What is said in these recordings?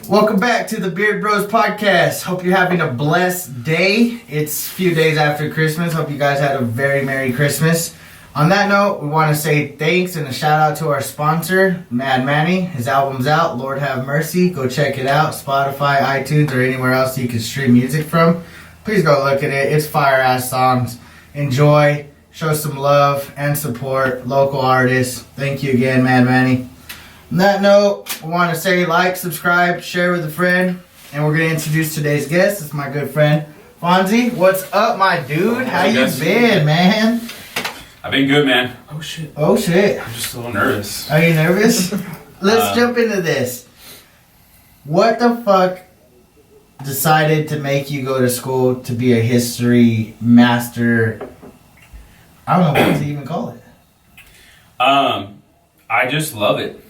Welcome back to the Beard Bros podcast. Hope you're having a blessed day. It's a few days after Christmas. Hope you guys had a very Merry Christmas. On that note, we want to say thanks and a shout out to our sponsor, Mad Manny. His album's out, Lord Have Mercy. Go check it out. Spotify, iTunes, or anywhere else you can stream music from. Please go look at it. It's fire-ass songs. Enjoy. Show some love and support local artists. Thank you again, Mad Manny. On that note, I want to say like, subscribe, share with a friend, and we're going to introduce today's guest. It's my good friend, Fonzi. What's up, my dude? How you been, man? I've been good, man. Oh, shit. Oh, shit. I'm just a little nervous. Are you nervous? Let's jump into this. What the fuck decided to make you go to school to be a history master? I don't know what to even call it. I just love it.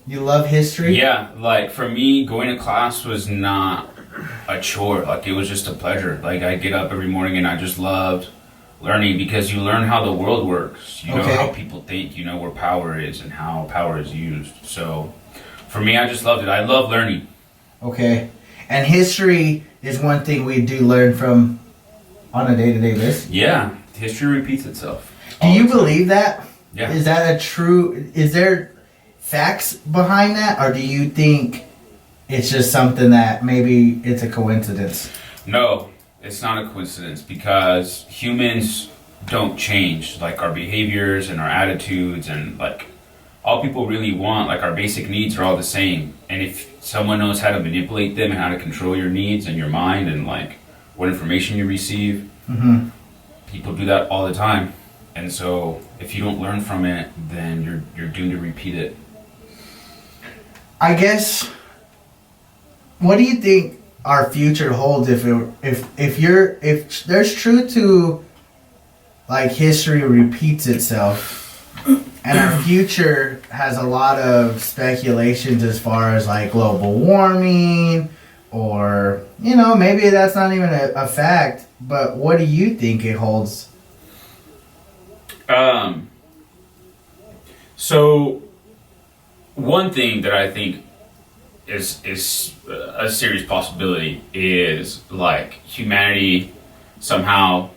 You love history? Yeah, like for me, going to class was not a chore. Like it was just a pleasure. Like I get up every morning and I just loved learning because you learn how the world works. You know how people think. You know where power is and how power is used. So for me, I just loved it. I love learning. Okay. And history is one thing we do learn from on a day-to-day basis. Yeah, history repeats itself. Do you believe that? Yeah. Is that a true... Is there facts behind that, or do you think it's just something that maybe it's a coincidence? No, it's not a coincidence because humans don't change. Like our behaviors and our attitudes and like all people really want, like our basic needs are all the same. And if someone knows how to manipulate them and how to control your needs and your mind and like what information you receive, people do that all the time. And so if you don't learn from it, then you're doomed to repeat it. I guess, what do you think our future holds if there's truth to like history repeats itself and our future has a lot of speculations as far as like global warming or maybe that's not even a fact, but what do you think it holds? So one thing that I think is a serious possibility is like humanity somehow,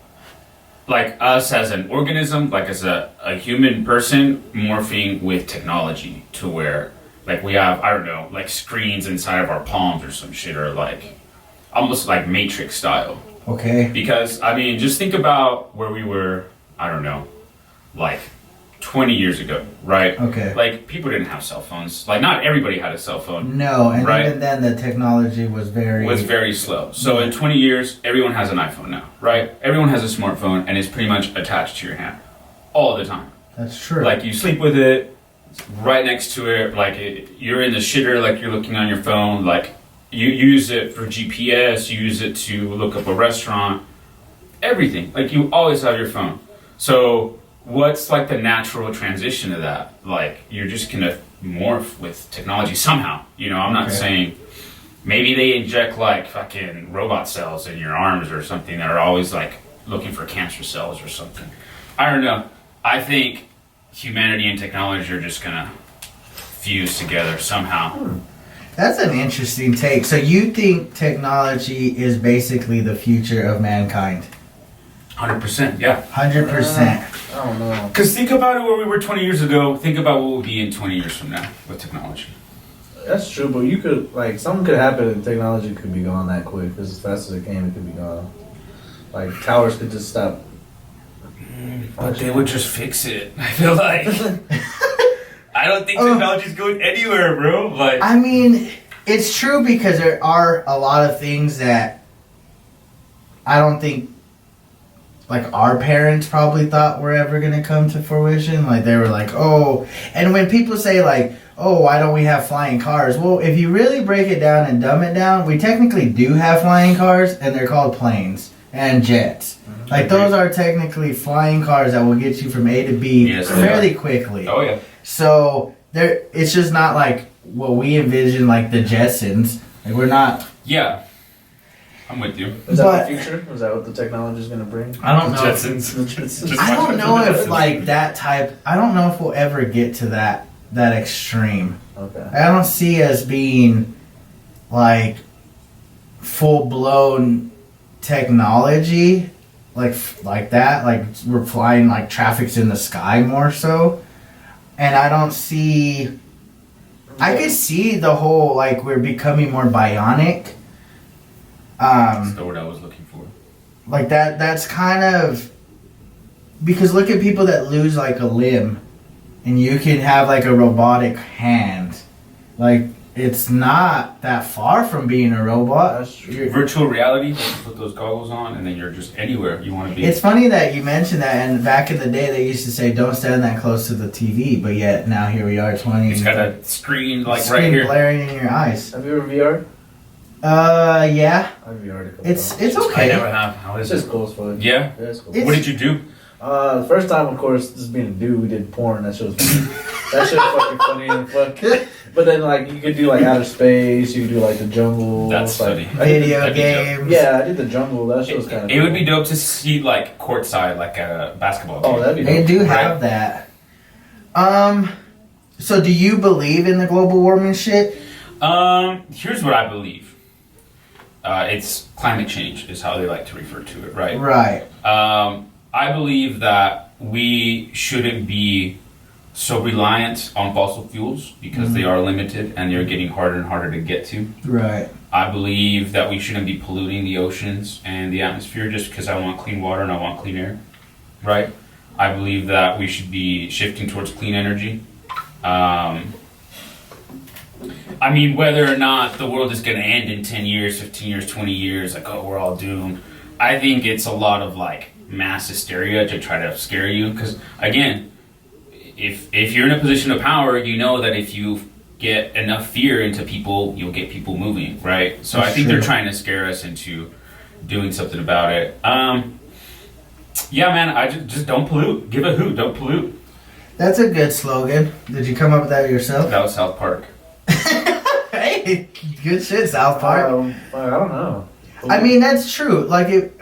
like us as an organism, like as a human person morphing with technology to where like we have, I don't know, like screens inside of our palms or some shit, or like almost like Matrix style. Okay. Because I mean, just think about where we were, I don't know, like 20 years ago, right? Okay. Like people didn't have cell phones. Like not everybody had a cell phone. No, and right? Even then the technology was very slow. So in 20 years, everyone has an iPhone now, right? Everyone has a smartphone and it's pretty much attached to your hand all the time. That's true. Like you sleep with it, it's right next to it, like you're in the shitter, like you're looking on your phone, like you use it for GPS, you use it to look up a restaurant, everything. Like you always have your phone. So what's like the natural transition of that? Like you're just gonna morph with technology somehow. I'm not saying maybe they inject like fucking robot cells in your arms or something that are always like looking for cancer cells or something. I don't know. I think humanity and technology are just gonna fuse together somehow. That's an interesting take. So you think technology is basically the future of mankind? 100%, yeah. 100%. I don't know. Because think about it where we were 20 years ago. Think about what we'll be in 20 years from now with technology. That's true, but you could, like, something could happen and technology could be gone that quick. Because as fast as it came, it could be gone. Like, towers could just stop. But they would just fix it, I feel like. I don't think technology's going anywhere, bro. Like, I mean, it's true because there are a lot of things that I don't think like our parents probably thought were ever going to come to fruition. Like they were like, oh, and when people say like, oh, why don't we have flying cars? Well, if you really break it down and dumb it down, we technically do have flying cars and they're called planes and jets. Like those are technically flying cars that will get you from A to B fairly quickly. Oh yeah. So it's just not like what we envision, like the Jetsons. Like we're not. Yeah. I'm with you. Is that the future? Is that what the technology is going to bring? I don't know. Jetsons. I don't know if like that type. I don't know if we'll ever get to that extreme. Okay. I don't see us being like full blown technology, like that. Like we're flying like traffic's in the sky more so, and I don't see. I could see the whole like we're becoming more bionic. That's the word I was looking for. Like that. That's kind of because look at people that lose like a limb, and you can have like a robotic hand. Like it's not that far from being a robot. That's true. Virtual reality, you put those goggles on, and then you're just anywhere you want to be. It's funny that you mentioned that, and back in the day they used to say don't stand that close to the TV, but yet now here we are, 20. It's got a screen like screen right here. blaring in your eyes. Have you ever VR'd? Yeah. I've VR'd a couple It's times. okay. I never have. How It's is just it? cool as fuck. Yeah. Yeah, it's cool. It's- What did you do? The first time, of course, just being a dude, we did porn. That shit was that shit was fucking funny and fuck. But then, like, you could do like outer space. You could do like the jungle. That's like, funny. Video That'd be dope. games. Yeah, I did the jungle. That shit was kind of. It would be dope to see like courtside, like at a basketball game. Oh, that'd be. They dope. do Right. have that. So do you believe in the global warming shit? Here's what I believe. It's climate change is how they like to refer to it, right? Right. I believe that we shouldn't be so reliant on fossil fuels because they are limited and they're getting harder and harder to get to. Right. I believe that we shouldn't be polluting the oceans and the atmosphere just because I want clean water and I want clean air, right? I believe that we should be shifting towards clean energy. I mean, whether or not the world is going to end in 10 years, 15 years, 20 years, like, oh, we're all doomed. I think it's a lot of, like, mass hysteria to try to scare you. Because, again, if you're in a position of power, you know that if you get enough fear into people, you'll get people moving, right? So That's I think true. they're trying to scare us into doing something about it. Yeah, man, I just don't pollute. Give a hoot, don't pollute. That's a good slogan. Did you come up with that yourself? That was South Park. Hey, good shit, South Park. I don't know. I mean, that's true. Like,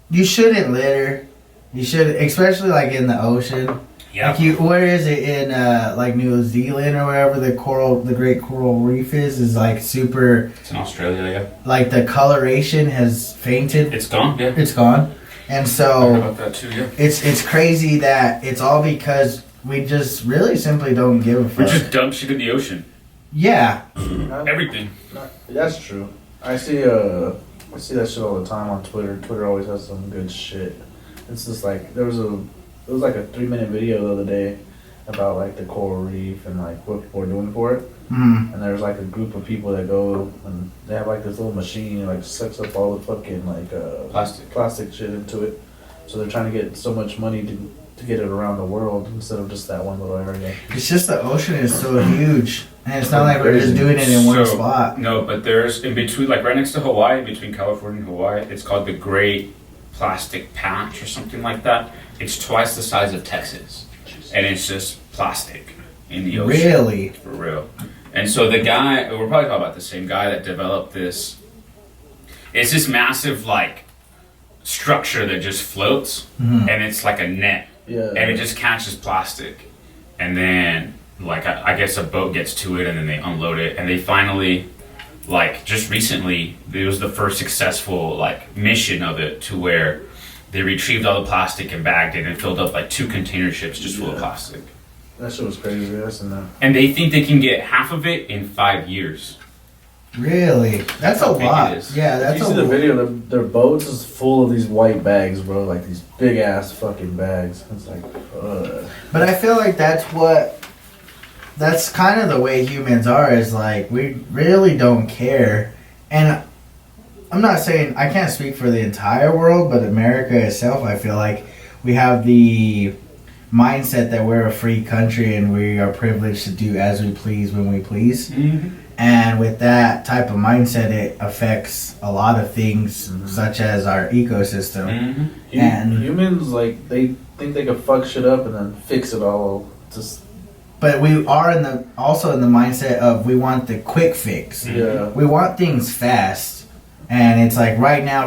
you shouldn't litter. You should, especially like in the ocean. Yeah. Like where is it in like New Zealand or wherever the Great Coral Reef is like super. It's in Australia, yeah. Like the coloration has fainted. It's gone, yeah. It's gone, and I heard so about that too, yeah. it's crazy that it's all because we just really simply don't give a We fuck. just dump shit in the ocean. Yeah, Everything. That's true. I see that shit all the time on Twitter. Twitter always has some good shit. It's just like it was like a 3-minute video the other day about like the coral reef and like what people are doing for it. mm, And there's like a group of people that go and they have like this little machine that like sucks up all the fucking like plastic shit into it. So they're trying to get so much money to get it around the world instead of just that one little area. it's just the ocean is so huge, and it's not like we're just doing it in one So, spot. No, but there's in between, like right next to Hawaii, between California and Hawaii, it's called the Great Plastic Patch or something like that. It's twice the size of Texas, and it's just plastic in the ocean. Really? For real. And so the guy, we're probably talking about the same guy that developed this. It's this massive like structure that just floats, Mhm. and it's like a net. Yeah. And it just catches plastic, and then like I guess a boat gets to it, and then they unload it, and they finally, like just recently, it was the first successful like mission of it to where they retrieved all the plastic and bagged it and filled up like 2 container ships just full of plastic, That shit was crazy. That's enough. and they think they can get half of it in 5 years. Really? That's a how big lot. it is. Yeah, If that's you a see the lot. video, their boats is full of these white bags, bro. Like these big ass fucking bags. It's like, But I feel like that's kind of the way humans are, is like we really don't care. And I'm not saying, I can't speak for the entire world, but America itself, I feel like we have the mindset that we're a free country and we are privileged to do as we please when we please. Mm-hmm. And with that type of mindset, it affects a lot of things, such as our ecosystem. Mm-hmm. And- humans, like, they think they can fuck shit up and then fix it all. Just, But we are also in the mindset of we want the quick fix. yeah. We want things fast. And it's like right now.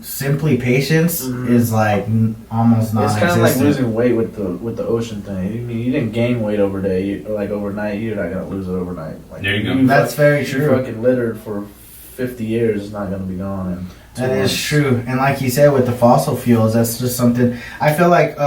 Simply patience is like almost It's non-existent. kind of like losing weight with the ocean thing. I mean, you didn't gain weight overnight. You're not gonna lose it overnight. Like, There you go. That's very You true. fucking littered for 50 years. It's not gonna be gone. And That is true. And like you said, with the fossil fuels, that's just something. I feel like,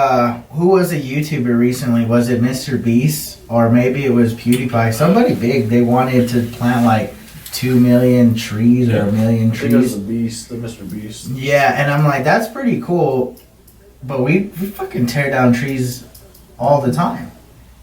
who was a YouTuber recently? Was it Mr. Beast? Or maybe it was PewDiePie. Somebody big. They wanted to plant like 2 million trees or 1 million I think it was trees. the Mr. Beast. Yeah, and I'm like, that's pretty cool. But we fucking tear down trees all the time.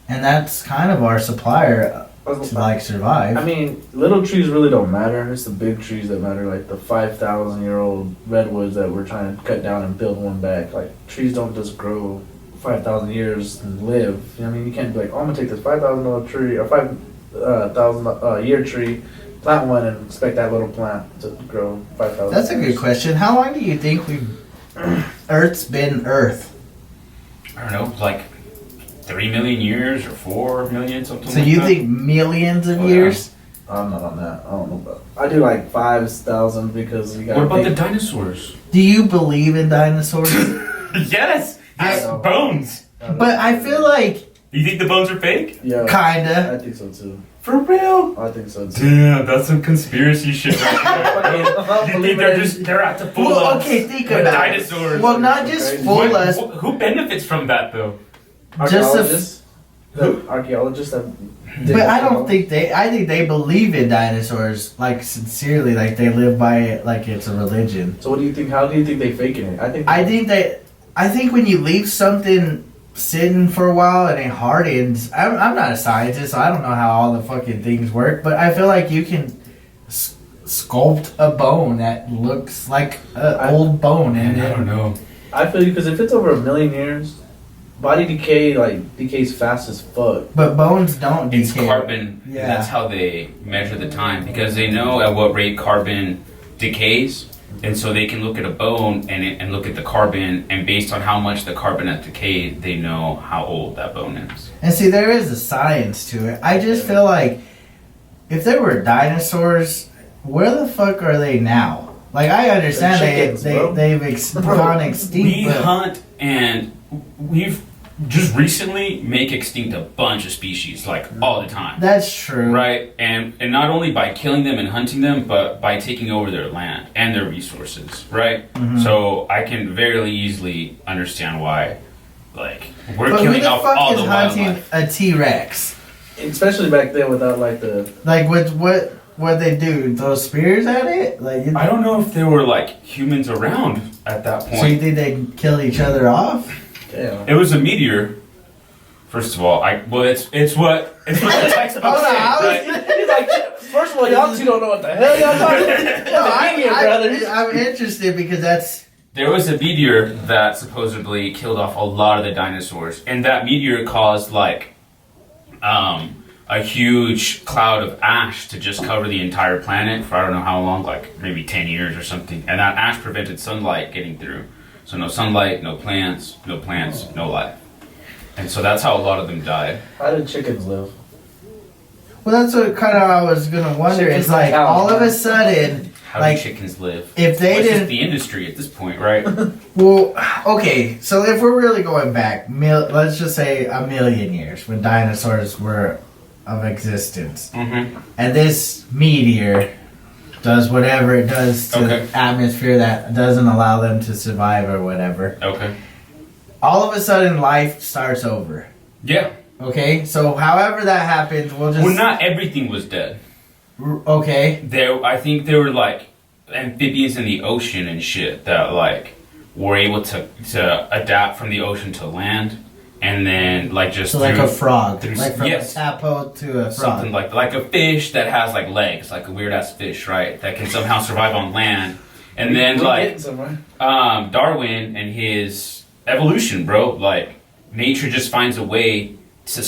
And that's kind of our supplier to like survive. I mean, little trees really don't matter. It's the big trees that matter, like the 5,000-year-old redwoods that we're trying to cut down and build one back. Like, trees don't just grow 5,000 years and live. You know what I mean? You can't be like, oh, I'm gonna take this $5,000 tree or 5,000 year tree, plant one, and expect that little plant to grow 5,000. That's a good question. How long do you think Earth's been Earth? I don't know, like 3 million years or 4 million, something So like you that. think millions of Oh, years? I'm not on that. I don't know about. I do like 5,000 because you got. What about the dinosaurs? Do you believe in dinosaurs? Yes! I- Yes, bones! But I feel like You think the bones are fake? Yeah, kinda. I think so too. For real? I think so too. Damn, that's some conspiracy shit right there. I You think believe they're it. just they're out to fool Well, us? okay, think with about dinosaurs. it. Well, not just Crazy. fool What- us. who benefits from that though? Just a Archaeologists. The archaeologists that. But I don't think I think they believe in dinosaurs, like sincerely, like they live by it, like it's a religion. So what do you think? How do you think they faking it? I think when you leave something sitting for a while and it hardens, I'm not a scientist, so I don't know how all the fucking things work, but I feel like you can sculpt a bone that looks like an old bone, and I don't know. I feel you because if it's over 1 million years, body decay decays fast as fuck. but bones don't decay. It's carbon. Yeah. And that's how they measure the time because they know at what rate carbon decays, and so they can look at a bone and look at the carbon, and based on how much the carbon has decayed, they know how old that bone is. And see, there is a science to it. I just feel like if there were dinosaurs, where the fuck are they now? Like, I understand chickens, bro. they've gone extinct. We but hunt and we've just recently make extinct a bunch of species like all the time. that's true. Right, and not only by killing them and hunting them, but by taking over their land and their resources. Right, Mhm. so I can very easily understand why, like we're But who killing the off fuck all is the hunting wildlife. a T-Rex? Especially back then without like the. Like, what they do? Throw spears at it? Like, I don't know if there were like humans around at that so you point. think they kill each other off? Damn. It was a meteor. First of all, it's what the textbook Hold on, said. I was- Right? He's like, first of all, y'all two don't know what the hell y'all talking about. No, brothers. I'm interested because that's There was a meteor that supposedly killed off a lot of the dinosaurs, and that meteor caused like a huge cloud of ash to just cover the entire planet for I don't know how long, like maybe 10 years or something. And that ash prevented sunlight getting through. So no sunlight, no plants, no life. And so that's how a lot of them died. How did chickens live? well, that's what kind of I was gonna wonder. Chickens It's like and cows, all of a man. sudden, How like do chickens live? if they Well, it's just didn't. the industry at this point, right? Well, okay, so if we're really going back, let's just say 1 million years when dinosaurs were of existence, Mm-hmm. and this meteor does whatever it does to Okay. the atmosphere that doesn't allow them to survive or whatever. Okay. All of a sudden, life starts over. Yeah. Okay, so however that happens, we'll just Well, not everything was dead. okay. I think there were like amphibians in the ocean and shit that like were able to adapt from the ocean to land, and then like just So like a frog, through- like from yes. a tadpole to a frog. something like a fish that has like legs, like a weird ass fish, right? That can somehow survive on land, and then We're like getting somewhere. Darwin and his evolution, bro. Like nature just finds a way to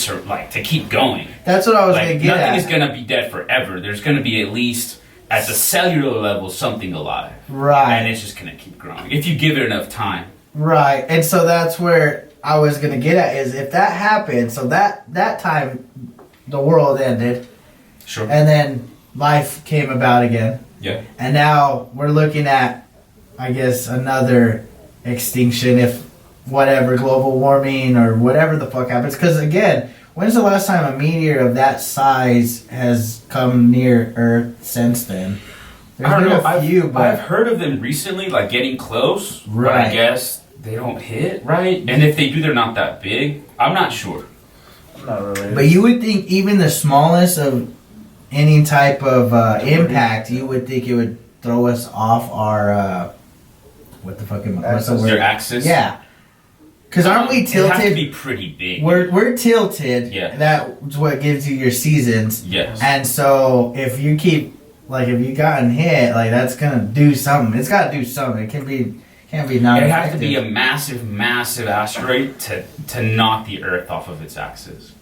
to keep going. That's what I was Like gonna get nothing at. is gonna be dead forever. There's gonna be at least at the cellular level something alive, Right. and it's just gonna keep growing if you give it enough time. Right, and so that's where I was gonna get at is if that happened, so that time the world ended, Sure. and then life came about again. Yeah. And now we're looking at, I guess, another extinction if whatever, global warming or whatever the fuck happens. Because again, when's the last time a meteor of that size has come near Earth since then? There's I don't been know. a few, but I've heard of them recently, like getting close. But Right. I guess they don't hit, right? And if they do, they're not that big. I'm not sure. Not really. But you would think even the smallest of any type of impact, you would think it would throw us off our what the fuck am I? What's the Their word? axis. Yeah. Because aren't we It has to tilted? be pretty big. We're tilted. Yeah. That's what gives you your seasons. Yes. And so if you keep like if you gotten hit, like that's gonna do something. It's got to do something. It can't be non. It has to be a massive asteroid to knock the Earth off of its axis.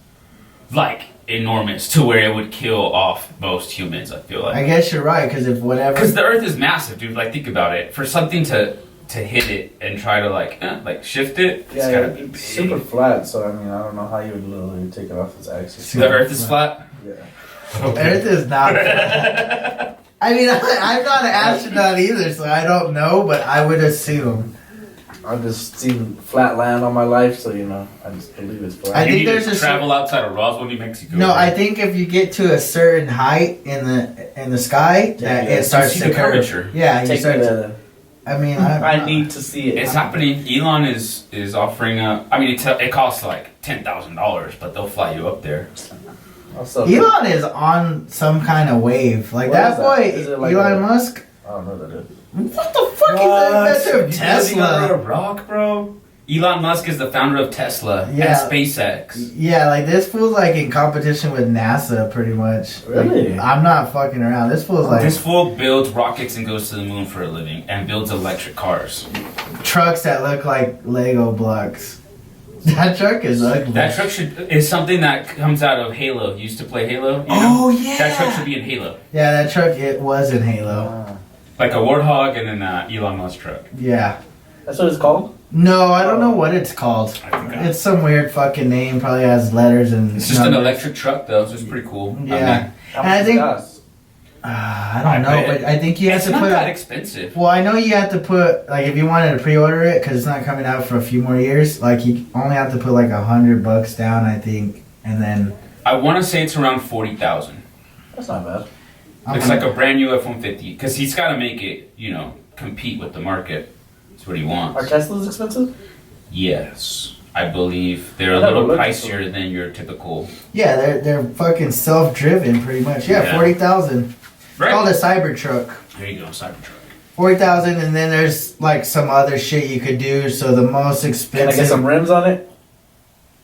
Like enormous to where it would kill off most humans. I feel like. I guess you're right because if whatever. Because the Earth is massive, dude. Like think about it. For something to hit it and try to like shift it, it's gotta be it's big. super flat, so I mean, I don't know how you would literally take it off its axis. The Earth is flat. Yeah. Earth is not. I mean, I'm not an astronaut either, so I don't know, but I would assume. I've just seen flat land all my life, so you know, I just believe it's flat. I You think need there's to a travel outside of Roswell, New Mexico. No, bro. I think if you get to a certain height in the sky, that Yeah, it starts see to the curve. curvature. Yeah, you Take me start. there. I mean, I need to see it. It's happening. Elon is offering a. I mean, it costs like $10,000, but they'll fly you up there. Also, Elon is on some kind of wave. Like What that is that? boy, Is it like Elon a- Musk. I don't know what that is. What the fuck is that inventor of He's building under a Tesla? rock, bro. Elon Musk is the founder of Tesla Yeah. and SpaceX. Yeah, like this fool's like in competition with NASA, pretty much. Really? Like, I'm not fucking around. This fool's like This fool builds rockets and goes to the moon for a living and builds electric cars. trucks that look like Lego blocks. That truck is ugly. That truck is something that comes out of Halo. You used to play Halo? You know? Oh yeah. That truck should be in Halo. Yeah, that truck it was in Halo. Ah. Like a Warthog and then Elon Musk truck. Yeah. That's what it's called? No, I don't know what it's called. I think It's some weird fucking name. Probably has letters and. it's just an numbers. electric truck though, so it's pretty cool. Yeah. How And I much think- it cost? I don't know, bet. but I think you have It's to not put. that expensive. Well, I know you have to put like if you wanted to pre-order it because it's not coming out for a few more years. Like you only have to put like $100 down, I think, and then. I want to say it's around 40,000. That's not bad. It's like a brand new F-150 because he's got to make it, compete with the market. That's what he Are wants. Teslas expensive? Yes, I believe they're a I never little looked at pricier than your typical. Yeah, they're fucking self-driven pretty much. Yeah, Yeah. 40,000. Right. Called a Cybertruck. There you go, Cybertruck. 40,000, and then there's like some other shit you could do. So the most Can expensive. I get some rims on it?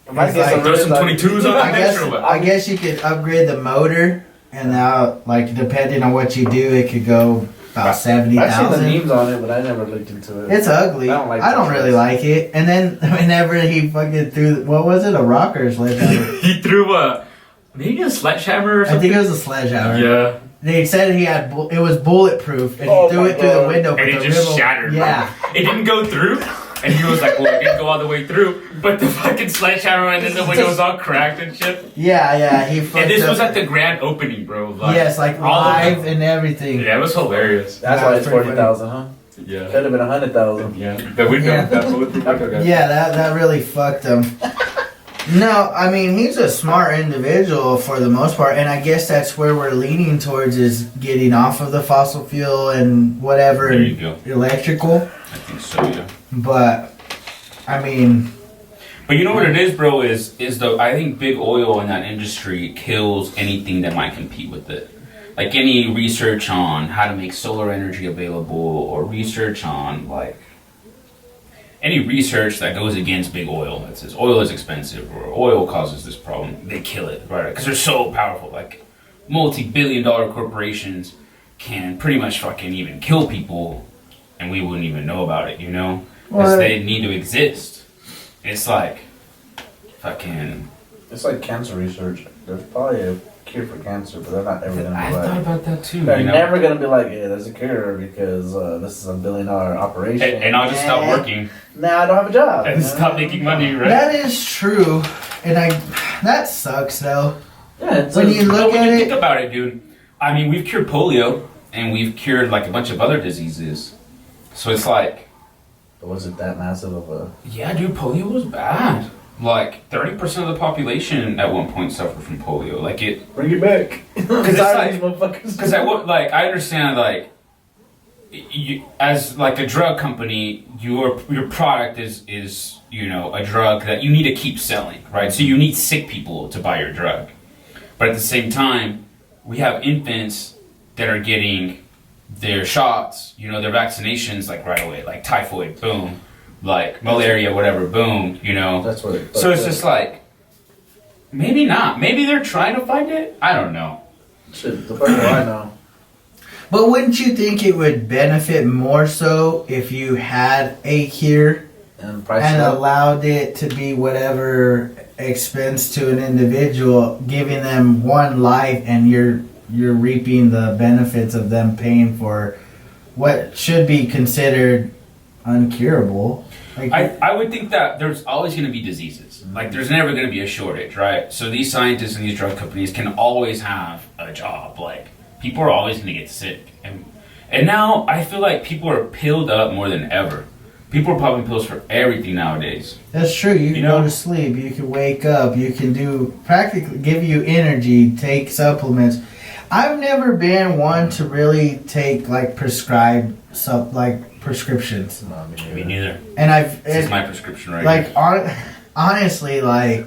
I might It's get like- some Throw rims some on 22s on I it. guess Extra what? I guess you could upgrade the motor, and now like depending on what you do, it could go about I've seen 70,000. the memes on it, but I never looked into it. It's ugly. I don't like I don't Teslas. really like it. And then whenever he fucking threw, what was it, a rocker or sledgehammer? He threw maybe a sledgehammer or I something. think it was a sledgehammer. Yeah. They said he had it was bulletproof, and Oh he threw my it through the God. window. But And it the just rim- shattered. Yeah, It didn't go through. And he was like, well, it didn't go all the way through. But the fucking sledgehammer and then the window was all cracked and shit. yeah. He fucked And this up. was at the grand opening, bro. Like, yes, like all of live them. and everything. Yeah, it was hilarious. That's Yeah, why it's it's pretty 40,000, huh? Yeah. Could have been 100,000. Yeah. The window, Yeah. that bulletproof window guy. Yeah, that really fucked him. No, I mean he's a smart individual for the most part, and I guess that's where we're leaning towards is getting off of the fossil fuel and whatever There you and go. electrical. I think so, yeah. But I mean, But you know what it is, bro, is I think big oil in that industry kills anything that might compete with it. Like any research on how to make solar energy available or research on like any research that goes against big oil that says oil is expensive or oil causes this problem, they kill it, right? Because they're so powerful. Like multi-billion-dollar corporations can pretty much fucking even kill people and we wouldn't even know about it, you know? Because Well, they need to exist. It's like fucking. It's like cancer research. There's probably a cure for cancer, but they're not ever going to I be thought like... about that too. They're You know? never going to be like, yeah, there's a cure because this is a $1 billion operation. And I'll just stop working Nah, I don't have a job. and stop making money, right? that is true, and that sucks though. Yeah, it's When you But look when at you it, think about it, dude, I mean, we've cured polio. and we've cured like a bunch of other diseases. So it's like, But was it that massive of a? yeah, dude, polio was bad. Like 30% of the population at one point suffered from polio. Like it, Bring it back. because I understand like. You, as like a drug company, your product is you know a drug that you need to keep selling, right? So you need sick people to buy your drug, but at the same time, we have infants that are getting their shots, you know, their vaccinations like right away, like typhoid, boom, like malaria, whatever, boom, you know. That's what. It, So it's just like maybe not. Maybe they're trying to fight it. I don't know. shit. The fuck do I know? But wouldn't you think it would benefit more so if you had a cure And price and it up. allowed it to be whatever expense to an individual, giving them one life, and you're reaping the benefits of them paying for what should be considered uncurable? Like, I would think that there's always going to be diseases. Like, there's never going to be a shortage, right? So these scientists and these drug companies can always have a job. Like, people are always going to get sick. And now I feel like people are pilled up more than ever. People are popping pills for everything nowadays. that's true. You can know? go to sleep. You can wake up. You can do practically give you energy. Take supplements. I've never been one to really take like prescribed prescriptions, No, Me neither. and This is my prescription right like here. honestly, like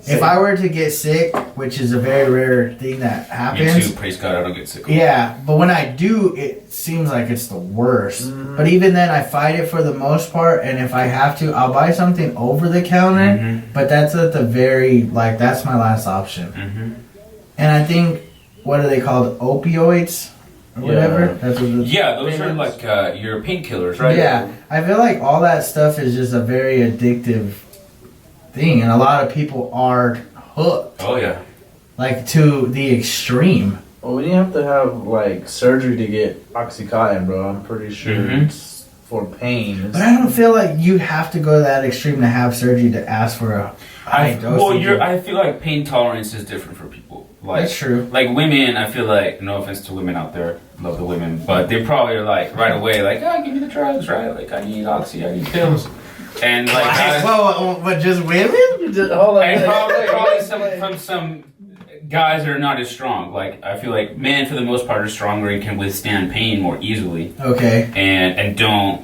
if I were to get sick, which is a very rare thing that Me happens. too. Praise God, I don't get sick. Yeah, but when I do, it seems like it's the worst. Mhm. But even then, I fight it for the most part, and if I have to, I'll buy something over the counter. Mm-hmm. But that's at the very that's my last option. Mm-hmm. And I think what are they called, opioids or whatever? Yeah. That's what the, Yeah, those are like your painkillers, right? Yeah, I feel like all that stuff is just a very addictive thing, and a lot of people are hooked, Oh, yeah. like to the extreme. Well, when you have to have like surgery to get OxyContin, bro, I'm pretty sure Mhm. it's for pain. But I don't feel like you have to go that extreme to have surgery to ask for a high dose. I feel like pain tolerance is different for people. Like, That's true. Like women, I feel like, no offense to women out there, love the women, but they probably are like right away, like, give me the drugs, right? Like, I need oxy, I need pills. And like, guys, But just women? Hold on. and probably from some guys that are not as strong. Like, I feel like men, for the most part, are stronger and can withstand pain more easily Okay. and don't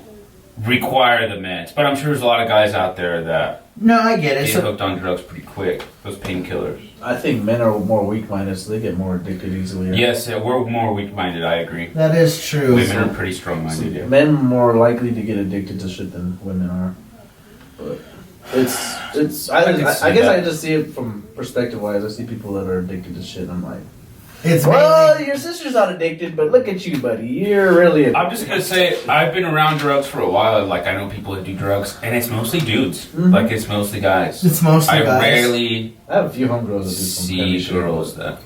require the meds. But I'm sure there's a lot of guys out there that No, I get it. get So, hooked on drugs pretty quick, those painkillers. I think men are more weak-minded, so they get more addicted easily. Yes, we're more weak-minded, I agree. that is true. Women are pretty strong-minded, yeah. Men more likely to get addicted to shit than women are. But it's. I guess I just see it from perspective-wise. I see people that are addicted to shit, and I'm like, It's well, mainly, your sister's not addicted, but look at you, buddy. You're really addicted. I'm just gonna say, I've been around drugs for a while. Like, I know people that do drugs, and it's mostly dudes. Mhm. Like, it's mostly guys. it's mostly I guys. rarely I have a few homegirls that do some heavy see shit. girls that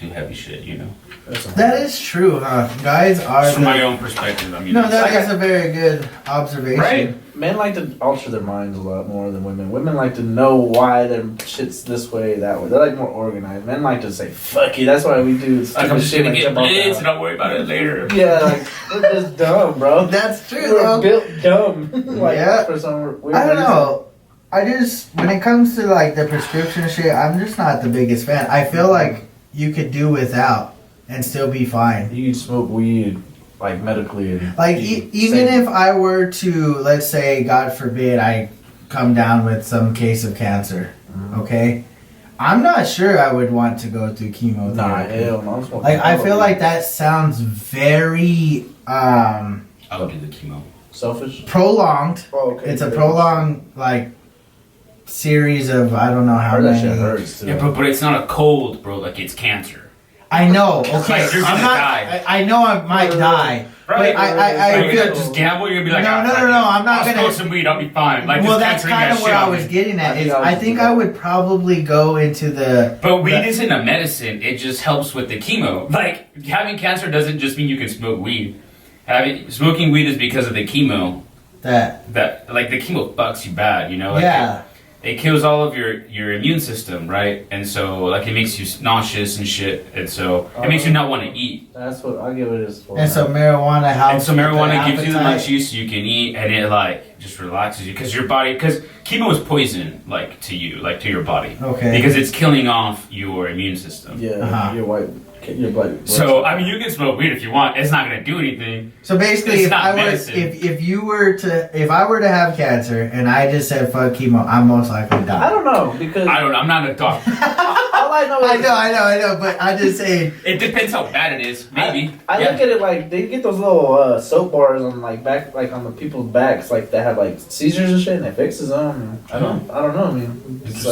do heavy shit, you know? That's some- That is true, huh? Guys are. Just from my the- own perspective, I mean. No, it's- that is a very good observation. Right? Men like to alter their minds a lot more than women. Women like to know why their shit's this way, that way. They're like more organized. Men like to say, fuck you, that's why we do Like, stupid I'm just shit gonna like get jump off the blitz house. and I'll worry about it later. Yeah, like, we're just dumb, bro. That's true, We're though. built dumb. like, Yeah. for some weird I don't reason. know. I just, when it comes to like the prescription shit, I'm just not the biggest fan. I feel like you could do without and still be fine. You can smoke weed, like, medically. And Like, be even safe. if I were to, let's say, God forbid, I come down with some case of cancer, okay? I'm not sure I would want to go through Nah, chemotherapy. hell no. I'm smoking Like, I hella feel weed. like that sounds very I'll do the chemo. Selfish? prolonged. Oh, okay. It's a prolonged, like, series of, I don't know I how heard that many. shit hurts, too. Yeah, but it's not a cold, bro. Like, it's cancer. I know, okay. Like, you're I'm gonna not, die. I know I might die. Right? But Are I you feel gonna just gamble? You're gonna be like, No, "Ah, no, fuck no, it. no, I'm not I'll gonna- smoke some weed. I'll be fine. Like, well, this that's cancer ain't kind got of shit what I on was me. getting at. I Is think I I was think thinking I would probably go into the. But weed the- isn't a medicine. It just helps with the chemo. Like, having cancer doesn't just mean you can smoke weed. Smoking weed is because of the chemo. that. That, like, the chemo fucks you bad, you know? Like, Yeah, it kills all of your immune system, right? And so like it makes you nauseous and shit, and so it makes you not want to eat. That's what I give it as for. And so marijuana helps. And so marijuana with gives you the appetite. munchies so you can eat, and it like just relaxes you because your body, because chemo is poison like to you, like to your body. Okay. Because it's killing off your immune system. Yeah, Uh-huh. your black. So I mean, you can smoke weed if you want. It's not gonna do anything. So basically, It's if not I were medicine. if I were to have cancer and I just said fuck chemo, I'm most likely to die. I don't know because I'm not a doctor. all I know is I know, but I just say It depends how bad it is. Maybe. I Yeah. look at it like they get those little soap bars on like back, like on the people's backs, like that have like seizures and shit, and it fixes them. I don't know. I mean, it's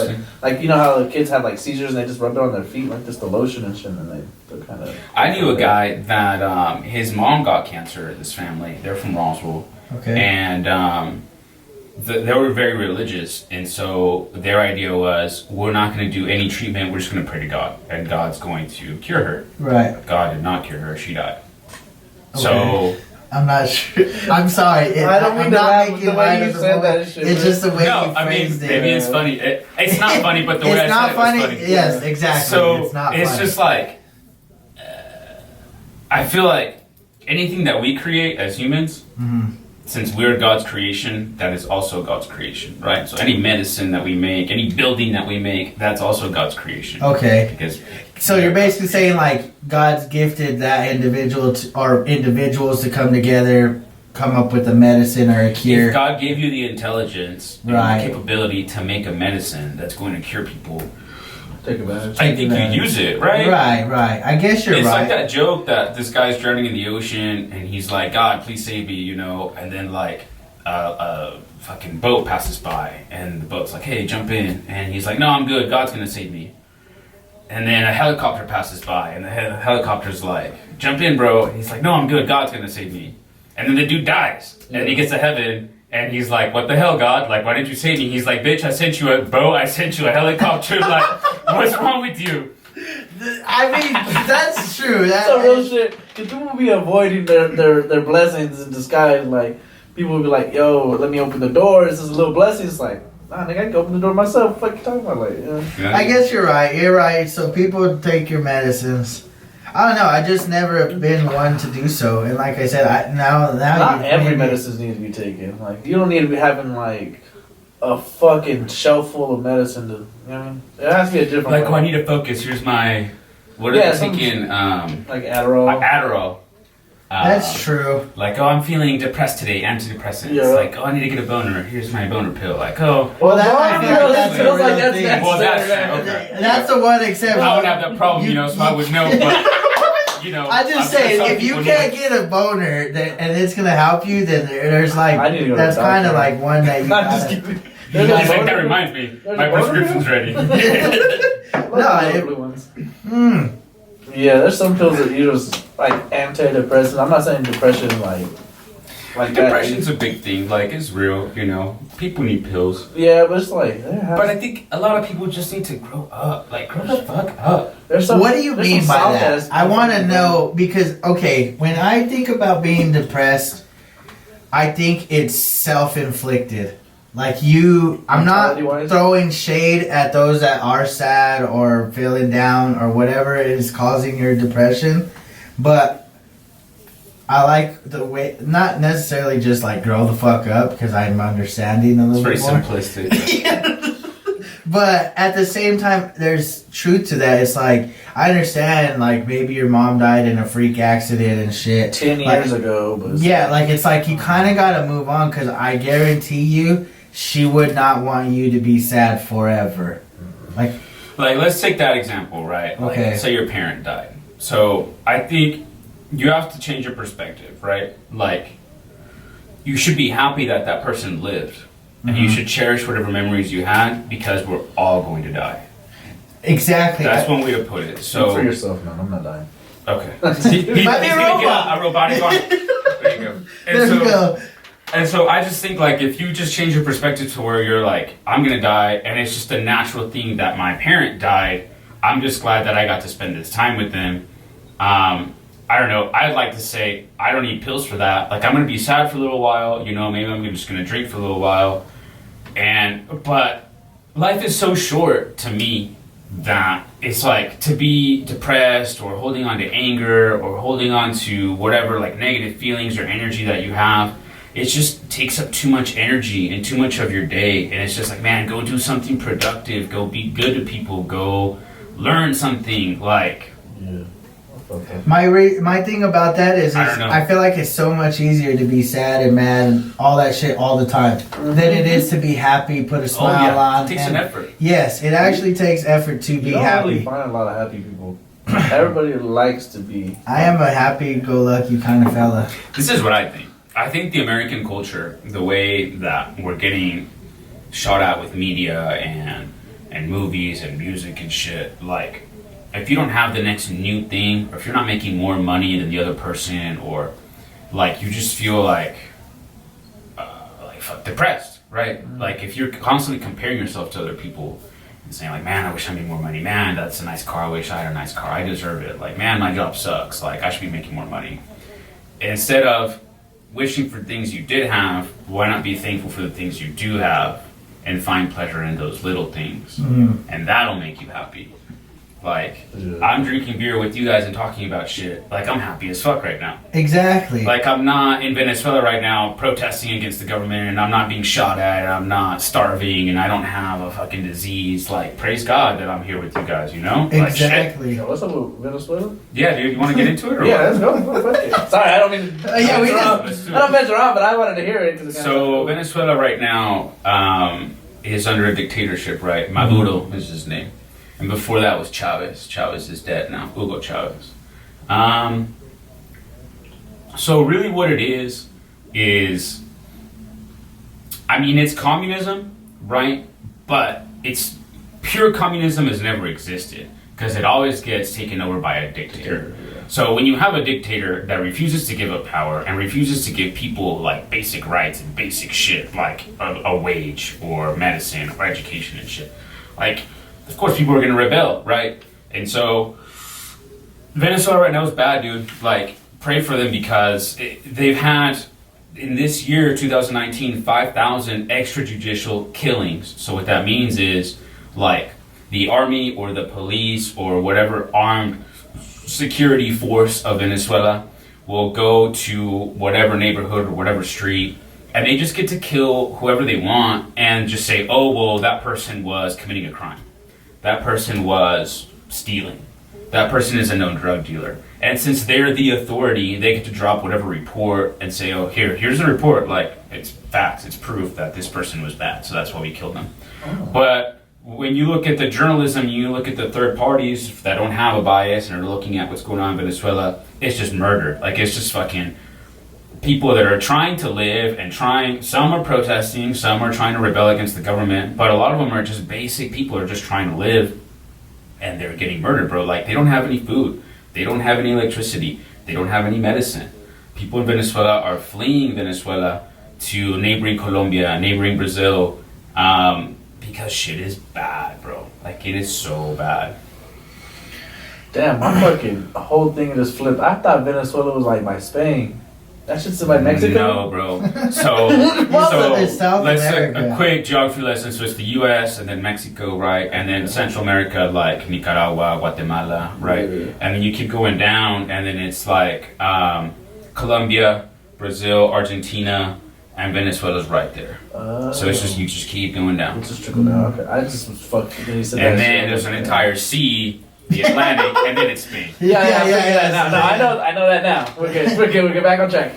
like you know how the kids have like seizures and they just rub it on their feet like just the lotion and shit, and they're kind of. I knew a guy that his mom got cancer. This family, they're from Roswell, okay. and they were very religious, and so their idea was, we're not going to do any treatment. We're just going to pray to God, and God's going to cure her. Right. God did not cure her; she died. Okay. So I'm not sure. I'm sorry. I don't mean I'm to not laugh, making but the way light you of the said moment. that shit, It's man. just the way no, you I mean phrased it. maybe it's funny. It's not funny, but the way It's I not said funny. it was funny. Yes, exactly. So it's not it's funny. just like I feel like anything that we create as humans, since we're God's creation, that is also God's creation, right? So any medicine that we make, any building that we make, that's also God's creation. Okay. Because So you're basically saying like God's gifted that individual or individuals to come together, come up with a medicine or a cure. if God gave you the intelligence and Right. the capability to make a medicine that's going to cure people, Take advantage. I think you use it, right? Right. I guess you're It's right. like that joke that this guy's drowning in the ocean and he's like, God, please save me, you know, and then like a fucking boat passes by and the boat's like, hey, jump in, and he's like, no, I'm good, God's gonna save me. And then a helicopter passes by and the helicopter's like, jump in, bro, and he's like, no, I'm good, God's gonna save me. And then the dude dies, and then he gets to heaven. And he's like, what the hell, God? Like, why didn't you save me? He's like, bitch, I sent you a boat. I sent you a helicopter. Like, what's wrong with you? I mean, that's true. That's some real shit. Cause people be avoiding their blessings in disguise. Like people will be like, "Yo, let me open the door. This is a little blessing." It's like, nah, nigga, I can open the door myself. What the fuck you talking about? Like, Yeah. I guess you're right. You're right. So people take your medicines. I don't know. I just never been one to do so. And like I said, now not you've every made me- medicine needs to be taken. Like you don't need to be having like a fucking shelf full of medicine. To, you know what I mean? It has to be a different. Like, way. oh, I need to focus. Here's my, what are Yeah, they taking? like Adderall. Adderall. That's true. Like, oh, I'm feeling depressed today. Antidepressants. Yeah. Like, oh, I need to get a boner. Here's my boner pill. Like, oh, Well, that I feel like that's a feels like real that's thing. Well, that's necessary. okay. That's the one exception. I wouldn't have that problem, you know, so I would know. But you know, I just I'm sure say some if you people can't need- get a boner and it's gonna help you, then there's like I need to go to that's the kind of doctor. like one that you Not just gotta, kidding. you He's gotta- like, that reminds me. There's My a boner prescription's ready. No, it- blue ones. Mm. Yeah, there's some pills that use like antidepressants. I'm not saying depression like Depression's a big thing. Like, it's real, you know. People need pills. that. Yeah, but it's like But I think a lot of people just need to grow up. Like, grow the fuck up. there's some. What do you there's mean some by South that? ass I want to people. know because okay, when I think about being depressed, I think it's self-inflicted. Like I'm not Mentality-wise? throwing shade at those that are sad or feeling down or whatever is causing your depression, but I like the way, not necessarily just like grow the fuck up because I'm understanding a It's little very bit more. simplistic. But at the same time, there's truth to that. It's like, I understand, like, maybe your mom died in a freak accident and shit. 10 Like, years ago, but yeah, like, it's like you kind of gotta move on because I guarantee you, she would not want you to be sad forever. Like, Like, let's take that example, right? Like, Okay. say your parent died. So, I think you have to change your perspective, right? Like, you should be happy that that person lived. And you should cherish whatever memories you had because we're all going to die. exactly. That's one way to put it. Speak for So, yourself, man. I'm not dying. okay. He's Might be a gonna get robot. a robotic arm. There you go. And There so, you go. And so I just think, like, if you just change your perspective to where you're like, I'm gonna die, and it's just a natural thing that my parent died, I'm just glad that I got to spend this time with them. I don't know, I'd like to say, I don't need pills for that. Like, I'm gonna be sad for a little while, you know, maybe I'm just gonna drink for a little while. But life is so short to me that it's like to be depressed or holding on to anger or holding on to whatever like negative feelings or energy that you have. It just takes up too much energy and too much of your day. And it's just like, man, go do something productive. Go be good to people. Go learn something. Like, Yeah. My thing about that is I don't know. I feel like it's so much easier to be sad and mad and all that shit all the time than it is to be happy, put a smile on. It takes and an effort. Yes, it actually takes effort to be You don't happy. really find a lot of happy people. Everybody likes to be. I am a happy-go-lucky kind of fella. This is what I think. I think the American culture, the way that we're getting shot at with media and movies and music and shit, like, if you don't have the next new thing, or if you're not making more money than the other person, or like you just feel like depressed, right? Mm-hmm. Like if you're constantly comparing yourself to other people and saying like, man, I wish I made more money. Man, that's a nice car. I wish I had a nice car. I deserve it. Like, man, my job sucks. Like, I should be making more money. Instead of wishing for things you did have, why not be thankful for the things you do have and find pleasure in those little things? Mm-hmm. And that'll make you happy. Like, I'm drinking beer with you guys and talking about shit. Like, I'm happy as fuck right now. Exactly. Like, I'm not in Venezuela right now protesting against the government, and I'm not being shot at, and I'm not starving, and I don't have a fucking disease. Like, praise God that I'm here with you guys, you know? Exactly. Like, what's up with Venezuela? Yeah, dude, you want to get into it? Or Yeah, what? let's go. Fuck it. Sorry, I don't mean to. Yeah, we I don't mess around, but I wanted to hear it. So, Venezuela right now is under a dictatorship, right? Maduro is his name. And before that was Chavez. Chavez is dead now. Hugo Chavez. So really what it is, I mean, it's communism, right? But it's pure communism has never existed because it always gets taken over by a dictator. So when you have a dictator that refuses to give up power and refuses to give people like basic rights and basic shit, like a wage or medicine or education and shit, like, of course people are going to rebel, right? And so Venezuela right now is bad, dude. Like, pray for them because they've had, in this year, 2019, 5,000 extrajudicial killings. So what that means is, like, the army or the police or whatever armed security force of Venezuela will go to whatever neighborhood or whatever street, and they just get to kill whoever they want and just say, oh, well, that person was committing a crime. That person was stealing. That person is a known drug dealer. And since they're the authority, they get to drop whatever report and say, oh, here's a report. Like, it's facts, it's proof that this person was bad, so that's why we killed them. Oh. But when you look at the journalism, you look at the third parties that don't have a bias and are looking at what's going on in Venezuela, it's just murder. Like, it's just fucking people that are trying to live and some are protesting, some are trying to rebel against the government, but a lot of them are just basic people who are just trying to live, and they're getting murdered, bro. Like, they don't have any food, they don't have any electricity, they don't have any medicine. People in Venezuela are fleeing Venezuela to neighboring Colombia, neighboring Brazil, because shit is bad, bro. Like, it is so bad. Damn, my fucking whole thing just flipped. I thought Venezuela was like by Spain. That shit's by Mexico? No, bro. So it's South let's America. a quick geography lesson. So it's the U.S. and then Mexico, right? And then Central America, like Nicaragua, Guatemala, right? Yeah. And then you keep going down, and then it's like Colombia, Brazil, Argentina, and Venezuela's right there. So it's just, you just keep going down. It's just trickle down. Okay, I just was fucked. And then there's an entire sea, the Atlantic, and then it's Spain. Yeah. No, I know that now. We're good. We'll get back on track.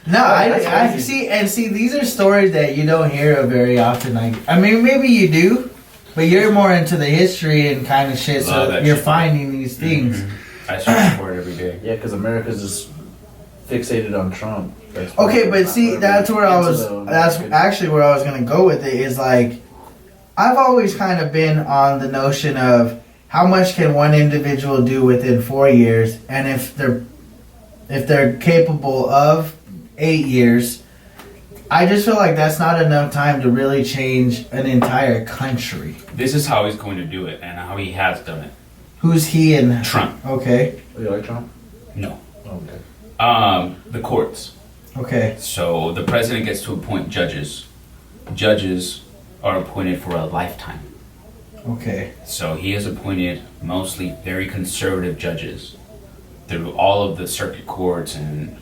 No, I see. These are stories that you don't hear of very often. Like, I mean, maybe you do, but you're more into the history and kind of shit. So you're finding these things. Mm-hmm. I search for it every day. Yeah, because America's just fixated on Trump. Okay, but see, that's where I was. That's actually where I was gonna go with it. Is like, I've always kind of been on the notion of how much can one individual do within 4 years, and if they're capable of 8 years, I just feel like that's not enough time to really change an entire country. This is how he's going to do it, and how he has done it. Who's he and Trump? Okay. Oh, you like Trump? No. Okay. The courts. Okay. So the president gets to appoint judges. Judges are appointed for a lifetime. Okay. So he has appointed mostly very conservative judges through all of the circuit courts and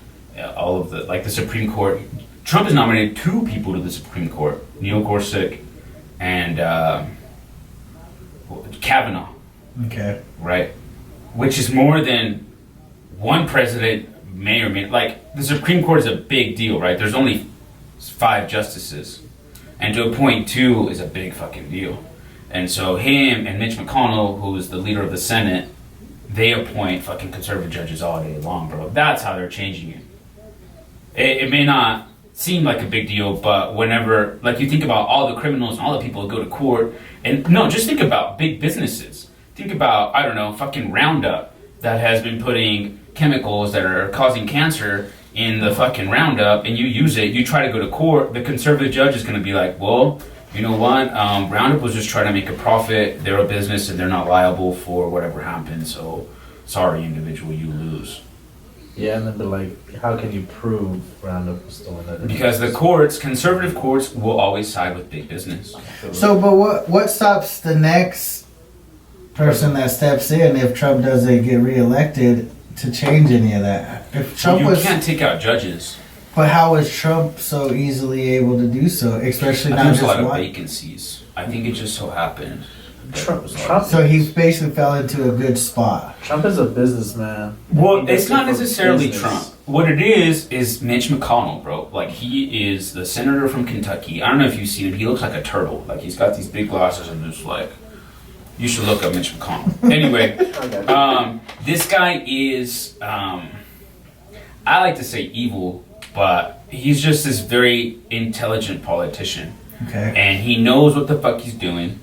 all of the, like the Supreme Court. Trump has nominated 2 people to the Supreme Court, Neil Gorsuch and Kavanaugh, Okay. right? Which is more than one president may or may, like the Supreme Court is a big deal, right? There's only 5 justices, and to appoint 2 is a big fucking deal. And so him and Mitch McConnell, who is the leader of the Senate, they appoint fucking conservative judges all day long, bro. That's how they're changing it. It may not seem like a big deal, but whenever, like you think about all the criminals and all the people who go to court, and no, just think about big businesses. Think about, I don't know, fucking Roundup that has been putting chemicals that are causing cancer in the fucking Roundup, and you use it, you try to go to court, the conservative judge is going to be like, well, you know what, Roundup was just trying to make a profit, they're a business and they're not liable for whatever happened, so sorry individual, you lose. Yeah, and then be like, how can you prove Roundup was still in that? Because the courts, conservative courts, will always side with big business. So, but what stops the next person that steps in if Trump doesn't get reelected to change any of that? If Trump You was, can't take out judges. but how was Trump so easily able to do so? Especially I not think there's a just lot of one. vacancies. I think it just so happened. Trump So he basically fell into a good spot. Trump is a businessman. Well, He it's does not it for necessarily business. Trump. What it is Mitch McConnell, bro. Like, he is the senator from Kentucky. I don't know if you've seen him. He looks like a turtle. Like, he's got these big glasses and just like, you should look up Mitch McConnell. Anyway, Okay. this guy is, I like to say evil, but he's just this very intelligent politician. Okay. And he knows what the fuck he's doing.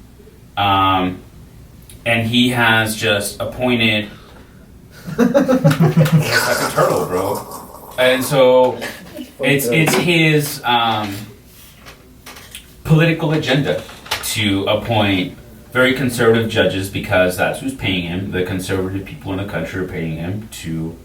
And he has just appointed like a turtle, bro. And so it's his political agenda to appoint very conservative judges because that's who's paying him. The conservative people in the country are paying him. To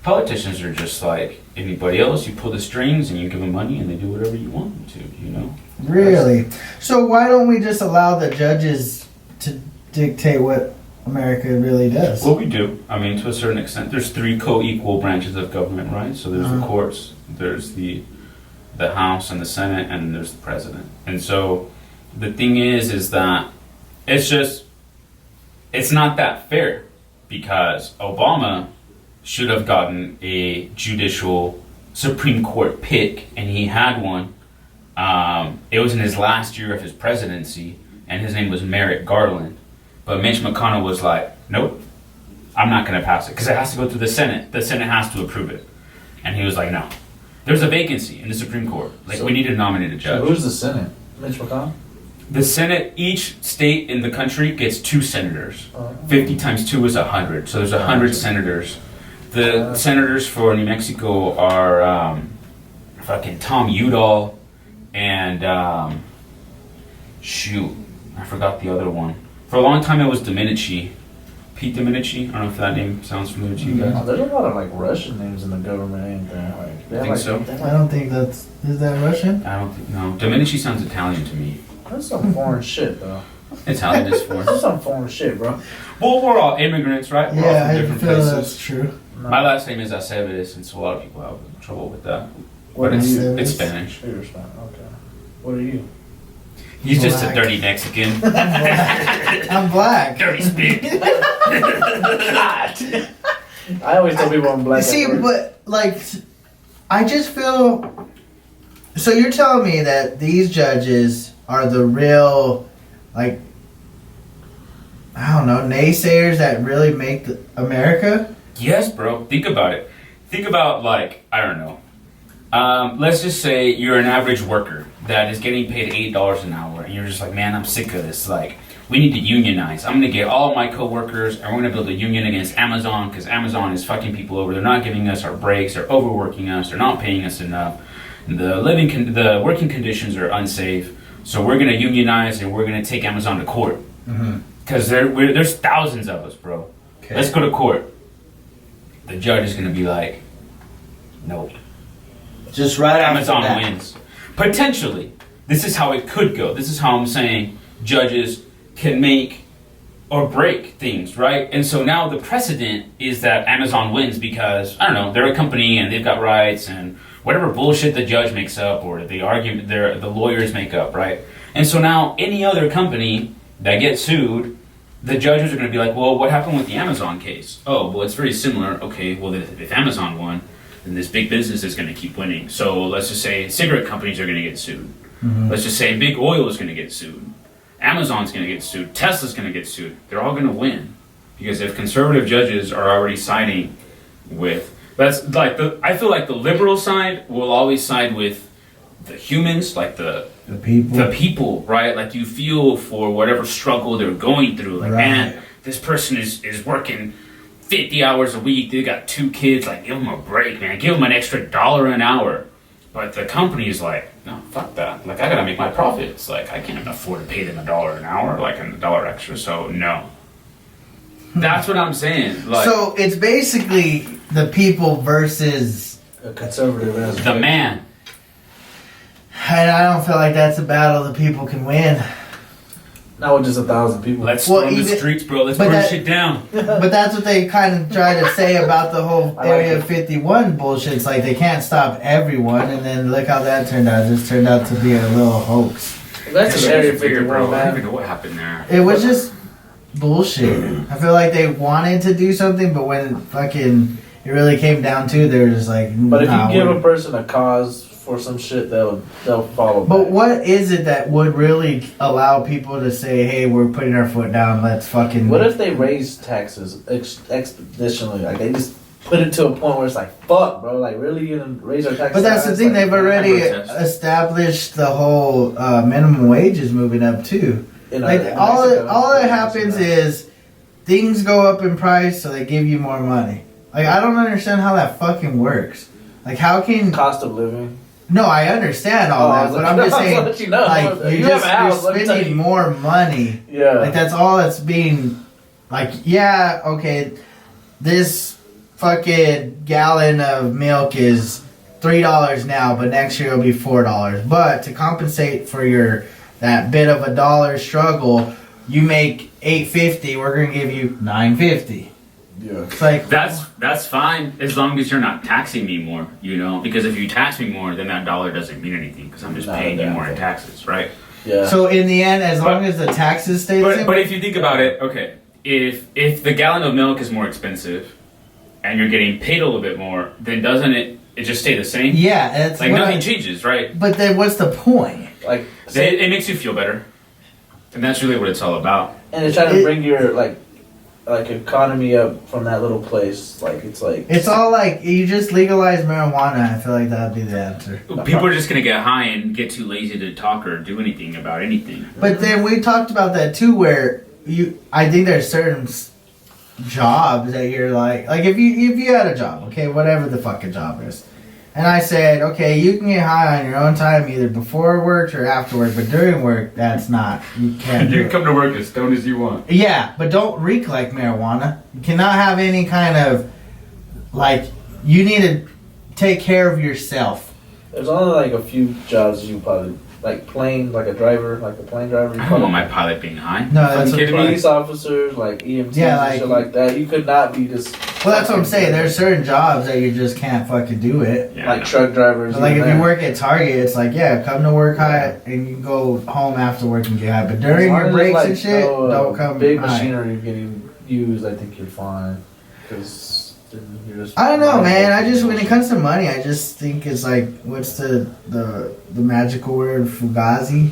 politicians are just like anybody else. You pull the strings and you give them money and they do whatever you want them to, you know? Really? So why don't we just allow the judges to dictate what America really does? Well, we do. I mean, to a certain extent. There's 3 co-equal branches of government, right? So there's the courts, there's the House and the Senate, and there's the president. And so the thing is that it's not that fair because Obama should have gotten a judicial Supreme Court pick, and he had one. It was in his last year of his presidency, and his name was Merrick Garland. But Mitch McConnell was like, nope, I'm not going to pass it because it has to go through the Senate. The Senate has to approve it. And he was like, no. There's a vacancy in the Supreme Court. Like, we need to nominate a judge. So who's the Senate? Mitch McConnell? The Senate, each state in the country gets 2 senators. 50 times 2 is 100. So there's 100 senators. The senators for New Mexico are fucking Tom Udall and shoot, I forgot the other one. For a long time it was Domenici. Pete Domenici. I don't know if that name sounds familiar to you guys. Oh, there's a lot of like Russian names in the government, ain't there? Like, I think so. I don't think is that Russian? I don't think, no. Domenici sounds Italian to me. That's some foreign shit, though. Italian is foreign. That's some foreign shit, bro. Well, we're all immigrants, right? We're all Yeah, from I different feel places. that's true. My last name is Aceves, and so a lot of people have trouble with that. What But are it's, you? it's Spanish. You're Spanish, okay. What are you? He's just a Black. dirty Mexican. I'm black. Dirty speak. I always tell people I'm black. See, at work. but like, I just feel. So you're telling me that these judges are the real, like, I don't know, naysayers that really make America? Yes, bro. Think about it. Think about, like, I don't know. Let's just say you're an average worker that is getting paid $8 an hour, and you're just like, man, I'm sick of this. Like, we need to unionize. I'm gonna get all my coworkers, and we're gonna build a union against Amazon because Amazon is fucking people over. They're not giving us our breaks. They're overworking us. They're not paying us enough. The working conditions are unsafe. So we're gonna unionize, and we're gonna take Amazon to court because there's thousands of us, bro. Okay. Let's go to court. The judge is gonna be like, nope. Just right Amazon after that. wins. Potentially. This is how it could go. This is how I'm saying judges can make or break things, right? And so now the precedent is that Amazon wins because, I don't know, they're a company and they've got rights and whatever bullshit the judge makes up or the argument the lawyers make up, right? And so now any other company that gets sued, the judges are going to be like, well, what happened with the Amazon case? Oh, well, it's very similar. Okay, well, if Amazon won, then this big business is going to keep winning. So let's just say cigarette companies are going to get sued. Mm-hmm. Let's just say big oil is going to get sued. Amazon's going to get sued. Tesla's going to get sued. They're all going to win. Because if conservative judges are already siding with... I feel like the liberal side will always side with the humans, like the people. The people, right? Like you feel for whatever struggle they're going through. Like, man, this person is working 50 hours a week. They got 2 kids. Like, give them a break, man. Give them an extra $1 an hour. But the company's like, no, fuck that. Like, I gotta make my profits. Like, I can't afford to pay them $1 an hour, like $1 extra. So, no. That's what I'm saying. Like, so it's basically the people versus a conservative. The man. And I don't feel like that's a battle the people can win. Not with just 1,000 people. Let's storm the streets, bro. Let's burn shit down. But that's what they kind of try to say about the whole Area 51 bullshit. It's like they can't stop everyone, and then look how that turned out. It just turned out to be a little hoax. That's an Area 51, bro. man. I don't even know what happened there. It was just bullshit. I feel like they wanted to do something, but when fucking it really came down to, they were just like, but if you give a person a cause for some shit, they'll follow back. But what is it that would really allow people to say, hey, we're putting our foot down, let's fucking... What if they raise taxes exponentially? Like, they just put it to a point where it's like, fuck, bro, like, really, you gonna raise our taxes? But that's the thing, they've already established the whole minimum wage is moving up, too. Like, all that happens is things go up in price, so they give you more money. Like, I don't understand how that fucking works. Like, how can... Cost of living. No, I understand all that, but I'm just saying, you're spending more money. Yeah. Like, that's all that's being, like, yeah, okay, this fucking gallon of milk is $3 now, but next year it'll be $4. But to compensate for that bit of $1 struggle, you make $8.50, we're going to give you $9.50. Yeah. It's like, that's fine as long as you're not taxing me more, you know, because if you tax me more, then that $1 doesn't mean anything because I'm just paying you more in taxes, right? Yeah. So in the end, as long as the taxes stay the same. But if you think about it, okay, if the gallon of milk is more expensive and you're getting paid a little bit more, then doesn't it just stay the same? Yeah, it's like nothing changes, right? But then what's the point? Like, it makes you feel better, and that's really what it's all about. And it's trying to bring your like economy up from that little place. Like, it's all like you just legalize marijuana. I feel like that'd be the answer. People are just gonna get high and get too lazy to talk or do anything about anything. But then we talked about that too, where I think there's certain jobs that you're like if you had a job, okay, whatever the fucking job is, and I said, okay, you can get high on your own time either before work or after work, but during work, that's not, you can't. You can come to work as stoned as you want. Yeah, but don't reek like marijuana. You cannot have any kind of, you need to take care of yourself. There's only like a few jobs you probably, like a plane driver. I don't want my pilot being high. No, that's what police officers, like EMTs and shit like that. You could not be just... Well, that's what I'm saying. There's certain jobs that you just can't fucking do it. Yeah, like truck drivers. But if you work at Target, it's like, yeah, come to work high and you can go home after work and get high. But during your breaks and shit, don't come big high. Machinery getting used, I think you're fine. Because I don't know, man. When it comes to money, I just think it's like, what's the magical word? Fugazi?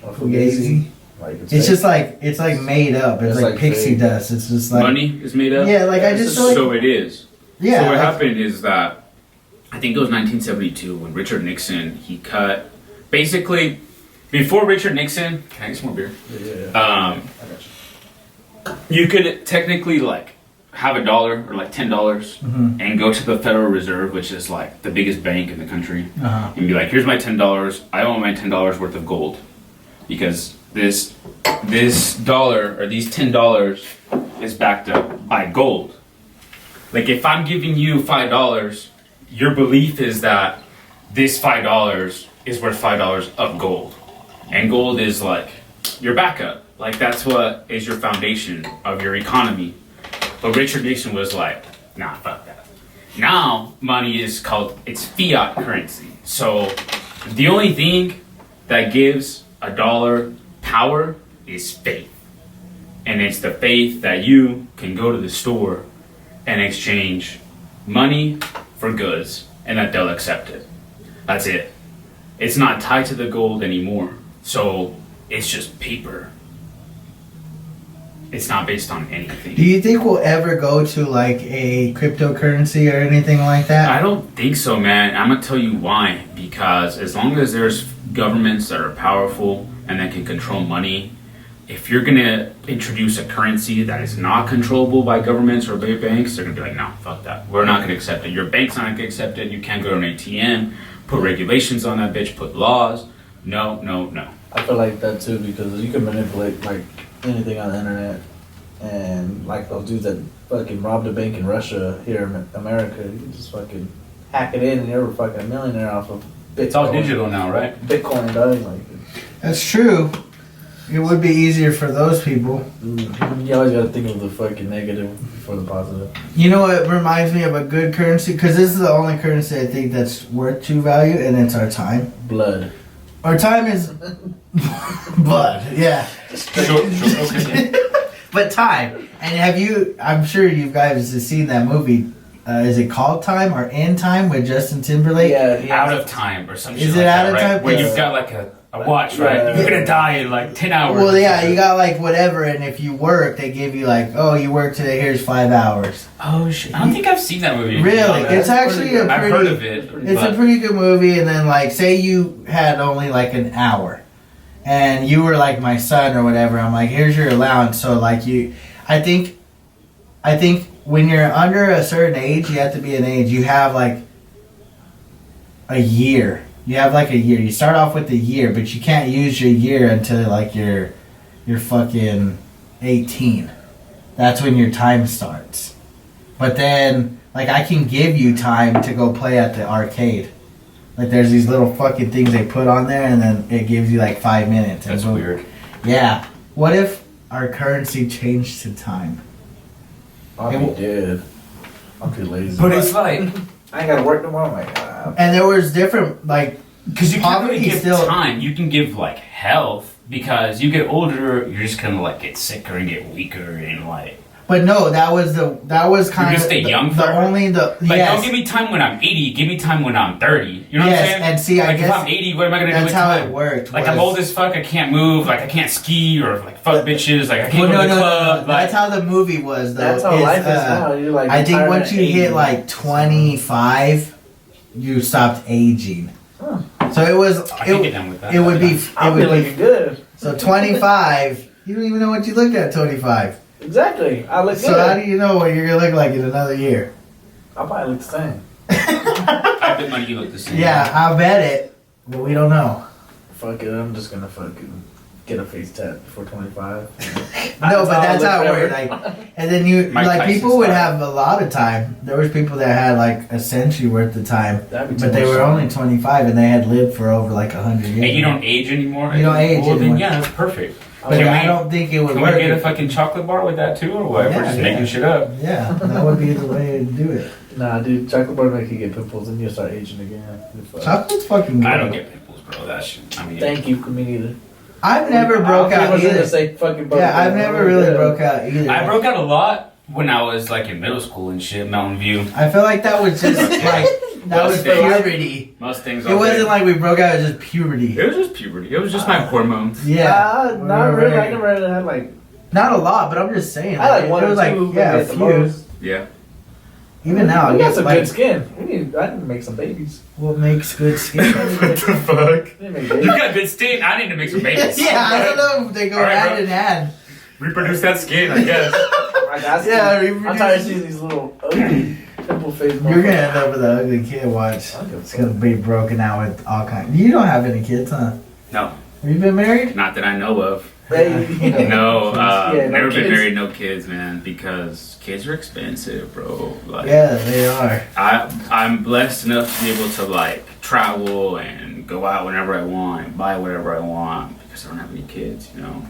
Fugazi? Like it's just like, it's like made up. It's like pixie fake. dust. It's just like... Money is made up? Yeah, I just feel like... So it is. Yeah. So what happened is that, I think it was 1972 when Richard Nixon, he cut... Basically, before Richard Nixon... Can I get some more beer? Yeah. I got you could technically have $1 or $10 and go to the Federal Reserve, which is like the biggest bank in the country, and be like, here's my $10. I want my $10 worth of gold. Because this dollar or these $10 is backed up by gold. Like if I'm giving you $5, your belief is that this $5 is worth $5 of gold. And gold is like your backup. Like that's what is your foundation of your economy. But Richard Nixon was like, nah, fuck that. Now money is it's fiat currency. So the only thing that gives a dollar power is faith. And it's the faith that you can go to the store and exchange money for goods and that they'll accept it. That's it. It's not tied to the gold anymore. So it's just paper. It's not based on anything. Do you think we'll ever go to like a cryptocurrency or anything like that? I don't think so, man. I'm gonna tell you why. Because as long as there's governments that are powerful and that can control money, if you're gonna introduce a currency that is not controllable by governments or big banks, they're gonna be like, no, fuck that. We're not gonna accept it. Your bank's not gonna accept it. You can't go to an ATM, put regulations on that bitch, put laws. No, no, no. I feel like that too because you can manipulate like anything on the internet, and like those dudes that fucking robbed a bank in Russia here in America, you can just fucking hack it in and you're fucking a millionaire off of Bitcoin. It's all digital now, right? Bitcoin does like. That's true. It would be easier for those people. You always gotta think of the fucking negative before the positive. You know what reminds me of a good currency? Because this is the only currency I think that's worth true value, and it's our time. Blood. Our time is blood, yeah. Sure, okay. But time. And I'm sure you guys have seen that movie. Is it called Time or In Time with Justin Timberlake? Yeah. Out of time or something. Is like it out that, of right? time? Where Yeah. you've got like a watch, right? Yeah. You're gonna die in like 10 hours. Well, yeah, you got like whatever, and if you work, they give you like, oh, you work today, here's 5 hours. Oh shit! I don't think I've seen that movie. Really? It's actually a pretty... I've heard of it. It's a pretty good movie, and then like, say you had only like an hour, and you were like my son or whatever, I'm like, here's your allowance, so like I think when you're under a certain age, you have to be an age, you have like a year. You have like a year. You start off with a year, but you can't use your year until like you're fucking 18. That's when your time starts. But then, like, I can give you time to go play at the arcade. Like, there's these little fucking things they put on there, and then it gives you like 5 minutes. That's weird. Yeah. What if our currency changed to time? I'll be dead. I'm too lazy. But it's like, I ain't gotta work tomorrow. I'm like, And there was different, like, because you can't really poverty give still... time. You can give like health because you get older, you're just gonna like get sicker and get weaker and like. But no, that was kind You're of gonna stay young the forever? only the Like, yes. don't give me time when I'm 80. Give me time when I'm 30. You know what I'm saying? And see, I like guess if I'm 80, what am I gonna do that's with how time? it worked. Like I'm old as fuck. I can't move. Like I can't ski or like fuck bitches. Like I can't go to the club. Like, That's how the movie was, though. that's how life is now. You're like, I think retired once at you hit 80. like 25, you stopped aging. Huh. So it was. I can get down with that. It would be. I'll It be would be. looking good. So 25. You don't even know what you look at 25. Exactly. I look So good. how do you know what you're gonna look like in another year? I'll probably look the same. I bet money you look the same. Yeah, I'll bet it, but we don't know. Fuck it. I'm just gonna fucking get a face tat before 25. No, but that's how it forever. worked. Like, and then you Mike like Tyson people would style. have a lot of time. There was people that had like a century worth of time, That'd be too but they much were time. only 25 and they had lived for over like 100 years. And you don't age anymore. You don't age Well, anymore. then yeah, that's perfect. But Can I we- don't think it would Can work. we get a fucking chocolate bar with that too, or what? Yeah, We're just yeah. making shit up. Yeah, that would be the way to do it. Nah, dude, chocolate bar make you get pimples and you'll start aging again. Chocolate's fucking good. I don't get pimples, bro. That shit. I mean, Thank you, me neither. I've never broke out either. Say fucking both Yeah, of I've them. never really broke out either. I broke out a lot when I was like in middle school and shit, Mountain View. I feel like that was just like that was puberty. Most things. It wasn't like we broke out; it was just puberty. It was just puberty. It was just my hormones. Yeah, Not really. I never really had like. not a lot, but I'm just saying. I like one it or was like two. yeah, a at the few. most. Yeah. Even now, We I got guess some like good skin. I need to make some babies. what makes good skin. What the fuck? I need to make You babies. got good skin. I need to make some babies. Yeah, I don't know if they go All right, hand bro. in hand. Reproduce that skin, I guess. I got Yeah, some. I'm tired of seeing these little ugly pimple face. You're gonna end up with an ugly kid. Watch, I don't give a it's gonna be broken out with all kinds. You don't have any kids, huh? No, Have you been married? not that I know of. Hey, No, Yeah, no never been kids. married, no kids, man, because kids are expensive, bro. Like, Yeah, they are. I'm blessed enough to be able to like travel and go out whenever I want, and buy whatever I want because I don't have any kids, you know.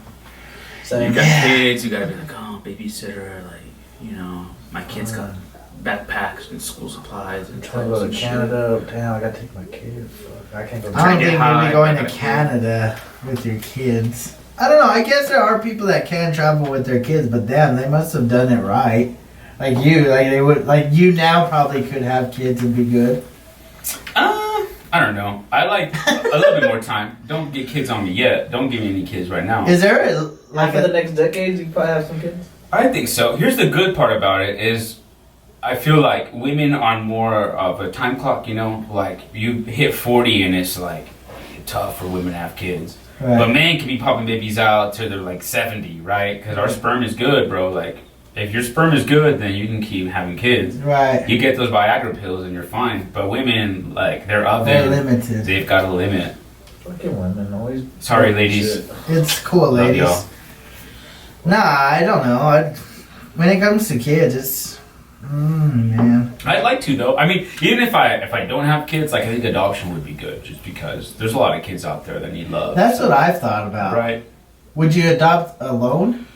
Same. You got kids, you gotta be like, oh, babysitter, like, you know, my kids got backpacks and school supplies and Trying to clothes go and to shit. Canada. Damn, I gotta take my kids. Fuck, I can't go. I don't Trying to think get you'll high, be going I to gotta- Canada with your kids. I don't know. I guess there are people that can travel with their kids, but damn, they must have done it right. Like you, like they would, like you now probably could have kids and be good. I don't know. I like a little bit more time. Don't get kids on me yet. Don't give me any kids right now. Is there a, Like like for the a, next decade, you probably have some kids. I think so. Here's the good part about it is I feel like women are more of a time clock, you know? Like you hit 40 and it's like tough for women to have kids. right. But men can be popping babies out till they're like 70, right? Because our sperm is good, bro. Like if your sperm is good, then you can keep having kids. Right. You get those Viagra pills and you're fine. But women, like they're of They're them. limited. They've got a limit. Fucking women always. Sorry, ladies. Shit. It's cool, Love ladies. y'all. Nah, I don't know. When it comes to kids, it's man. I'd like to though. I mean, even if I don't have kids, like I think adoption would be good, just because there's a lot of kids out there that need love. That's what I've thought about. Right. Would you adopt alone?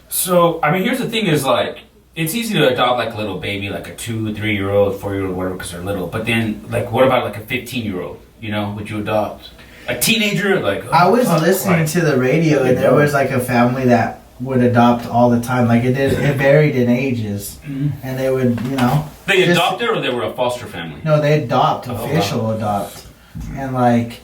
So I mean, here's the thing: is like it's easy to adopt like a little baby, like a 2, 3-year-old, 4-year-old, whatever, because they're little. But then, like, what about like a 15-year-old? You know, would you adopt a teenager? Like I was fuck, listening like- to the radio, and there was like a family that would adopt all the time. Like it varied in ages, Mhm. and they would, you know. They just- adopted, or they were a foster family. No, they adopt, Oh, wow. official adopt, and like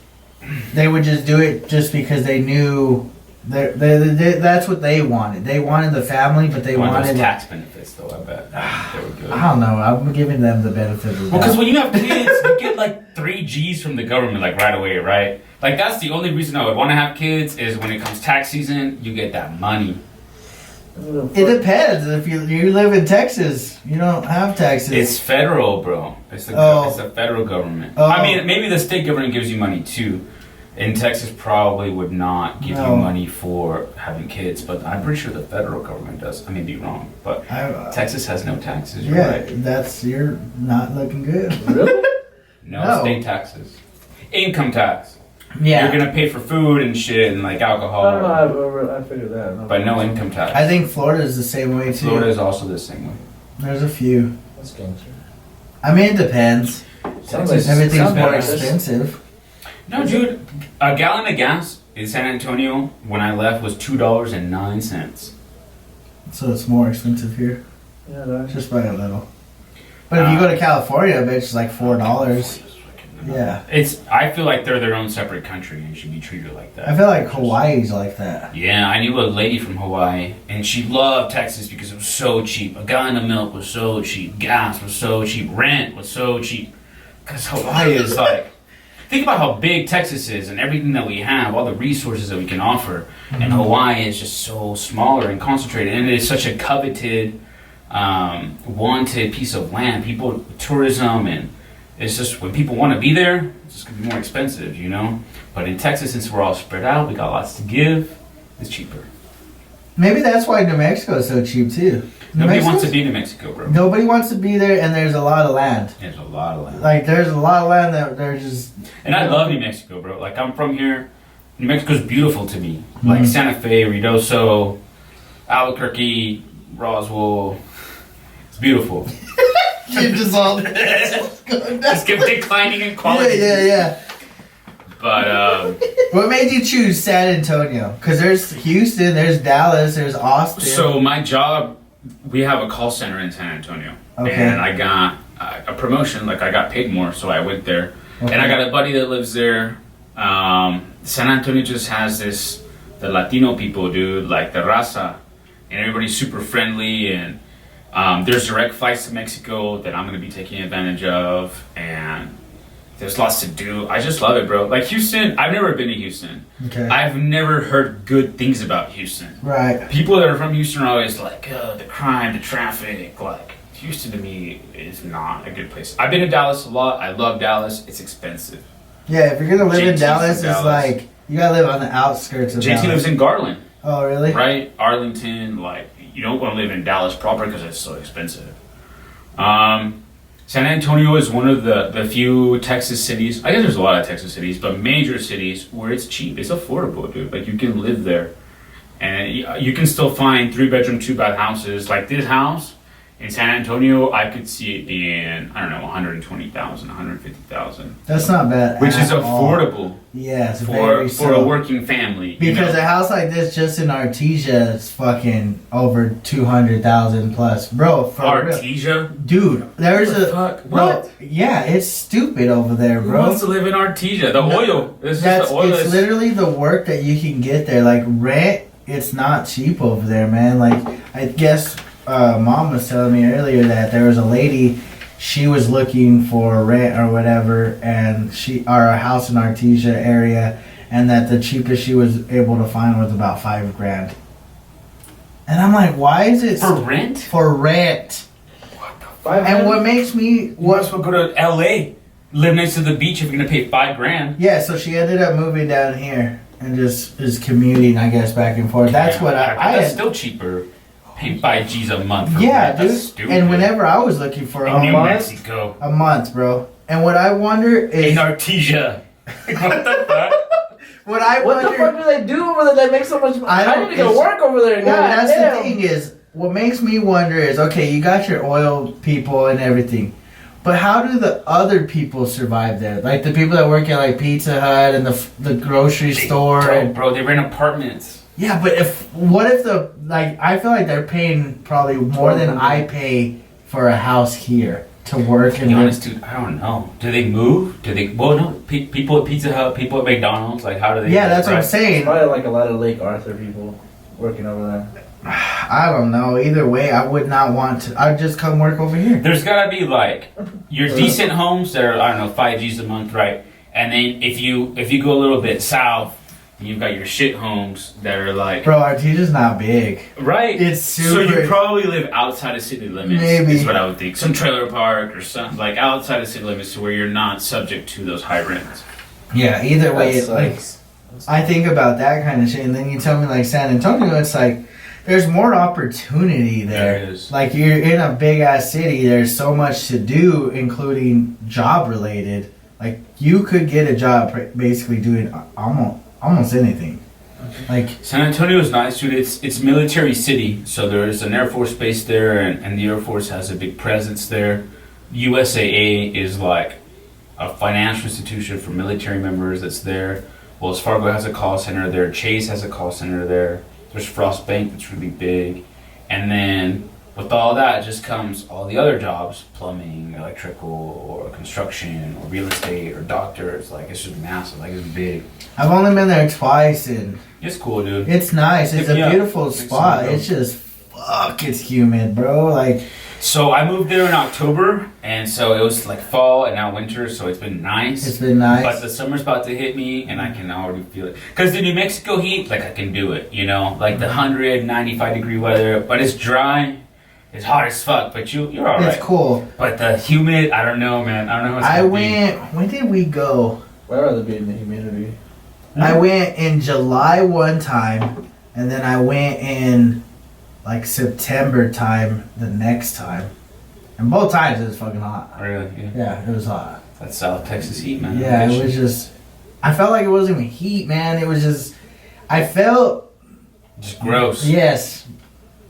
they would just do it just because they knew that's what they wanted. They wanted the family, but they One of wanted. those tax benefits, though. I bet they were good. I don't know. I'm giving them the benefit of the Well, because doubt. when you have kids, you get like 3 G's from the government, like right away, right? Like that's the only reason I would want to have kids is when it comes tax season, you get that money. It depends. If you live in Texas, you don't have taxes. It's federal, bro. It's the federal government. Oh. I mean, maybe the state government gives you money too. And Texas probably would not give No. you money for having kids, but I'm pretty sure the federal government does. I may be wrong, but Texas has no taxes. You're yeah, right. you're not looking good. Really? No state taxes. Income tax. Yeah, You're gonna pay for food and shit and like alcohol. I don't know. I figured that. But no income tax. I think Florida is the same way too. Florida is also the same way. There's a few. That's gangster. I mean, it depends. Sounds like Everything's sounds more like this. expensive. No, dude, a gallon of gas in San Antonio when I left was $2.09. So it's more expensive here, Yeah, that's just by a little. But if you go to California, I bet it's like $4. Yeah, I feel like they're their own separate country and should be treated like that. I feel like Hawaii's like that. Yeah, I knew a lady from Hawaii, and she loved Texas because it was so cheap. A gallon of milk was so cheap. Gas was so cheap. Rent was so cheap. Because Hawaii is like, think about how big Texas is and everything that we have, all the resources that we can offer. And Hawaii is just so smaller and concentrated. And it is such a coveted, wanted piece of land. People, tourism, and it's just when people want to be there, it's just going to be more expensive, you know? But in Texas, since we're all spread out, we got lots to give, it's cheaper. Maybe that's why New Mexico is so cheap too. Nobody wants to be in New Mexico, bro. Nobody wants to be there, and there's a lot of land. There's a lot of land. Like there's a lot of land that they're just. And I love New Mexico, bro. Like, I'm from here. New Mexico's beautiful to me. Like, Santa Fe, Ruidoso, Albuquerque, Roswell. It's beautiful. You just all. Just keep declining in quality. Yeah. But, What made you choose San Antonio? Because there's Houston, there's Dallas, there's Austin. so my job, we have a call center in San Antonio. Okay. And I got a promotion. Like, I got paid more, so I went there. Okay. And I got a buddy that lives there. San Antonio just has the Latino people, dude, like the raza. And everybody's super friendly. And there's direct flights to Mexico that I'm going to be taking advantage of. And there's lots to do. I just love it, bro. Like Houston, I've never been to Houston. Okay. I've never heard good things about Houston. Right. People that are from Houston are always like, the crime, the traffic. Like, Houston to me is not a good place. I've been to Dallas a lot. I love Dallas. It's expensive. Yeah, if you're gonna live in JT's Dallas, from it's Dallas. like you gotta live on the outskirts of JT Dallas. lives in Garland, Oh, really? right? Arlington. Like, you don't want to live in Dallas proper because it's so expensive. San Antonio is one of the few Texas cities. I guess there's a lot of Texas cities, but major cities where it's cheap. It's affordable, dude. Like, you can live there. And you can still find 3-bedroom, 2-bath houses. Like this house in San Antonio, I could see it being, I don't know, 120,000, 150,000. That's not bad. Which is at affordable. All. Yeah, it's for very a working family. Because a house like this just in Artesia is fucking over 200,000 plus, bro. For Artesia, dude, there's what the fuck? bro. What? Yeah, it's stupid over there, Who bro. wants to live in Artesia? The oil. This is the oil. It's literally the work that you can get there. Like rent, it's not cheap over there, man. Like I guess Mom was telling me earlier that there was a lady. She was looking for rent or whatever, and a house in Artesia area, and that the cheapest she was able to find was about $5,000. And I'm like, why is it for rent? For rent. What the fuck? And what makes me you might as well go to LA, live next to the beach if you're gonna pay $5,000. Yeah, so she ended up moving down here and just is commuting, I guess, back and forth. That's what that's still cheaper. Paying $5,000 a month for yeah, rent. dude. That's stupid. And whenever I was looking for in New Mexico, a month, bro. And what I wonder is in Artesia. What the fuck? What the fuck do they do over there that makes so much money? I need to go work over there. Well, that's damn. the thing is, what makes me wonder is, okay, you got your oil people and everything, but how do the other people survive there? Like the people that work at like Pizza Hut and the grocery store. Bro, they rent apartments. Yeah, but what if I feel like they're paying probably more than I pay for a house here to work. To be honest, dude, I don't know. Do they move? Well, no. People at Pizza Hut, people at McDonald's, like how do they? Yeah, that's what I'm saying. Probably like a lot of Lake Arthur people working over there. I don't know. Either way, I would not want to. I'd just come work over here. There's gotta be like your decent homes that are, I don't know, $5,000 a month, right? And then if you go a little bit south, you've got your shit homes that are like, bro, Artesia's not big, right? It's super. So you probably live outside of city limits. Maybe is what I would think. Some trailer park or something like outside of city limits, to where you're not subject to those high rents. Yeah. Either way, I think about that kind of shit, and then you tell me like San Antonio, it's like there's more opportunity there. There is. Like you're in a big ass city. There's so much to do, including job related. Like you could get a job basically doing almost anything. Like San Antonio is nice, dude. It's military city, so there's an Air Force base there, and the Air Force has a big presence there. USAA is like a financial institution for military members that's there. Wells Fargo has a call center there. Chase has a call center there. There's Frost Bank that's really big. And then with all that just comes all the other jobs, plumbing, electrical, or construction, or real estate, or doctors. Like it's just massive, like it's big. I've only been there twice, and it's cool, dude. it's nice. It's a beautiful spot. It's just it's humid, bro. Like so I moved there in October, and so it was like fall and now winter, so it's been nice. It's been nice. But the summer's about to hit me, and I can already feel it. Because the New Mexico heat, like I can do it, you know? Like the 195 degree weather, but it's dry. It's hot as fuck, but you're alright. It's cool. But the humid, I don't know, man. I don't know I went, when did we go? I'd rather be in the humidity. I went in July one time, and then I went in like September time the next time. And both times it was fucking hot. Really? Yeah, it was hot. That's South Texas heat, man. Yeah, it was just, I felt like it wasn't even heat, man. It was just, I felt. Just gross. Yes.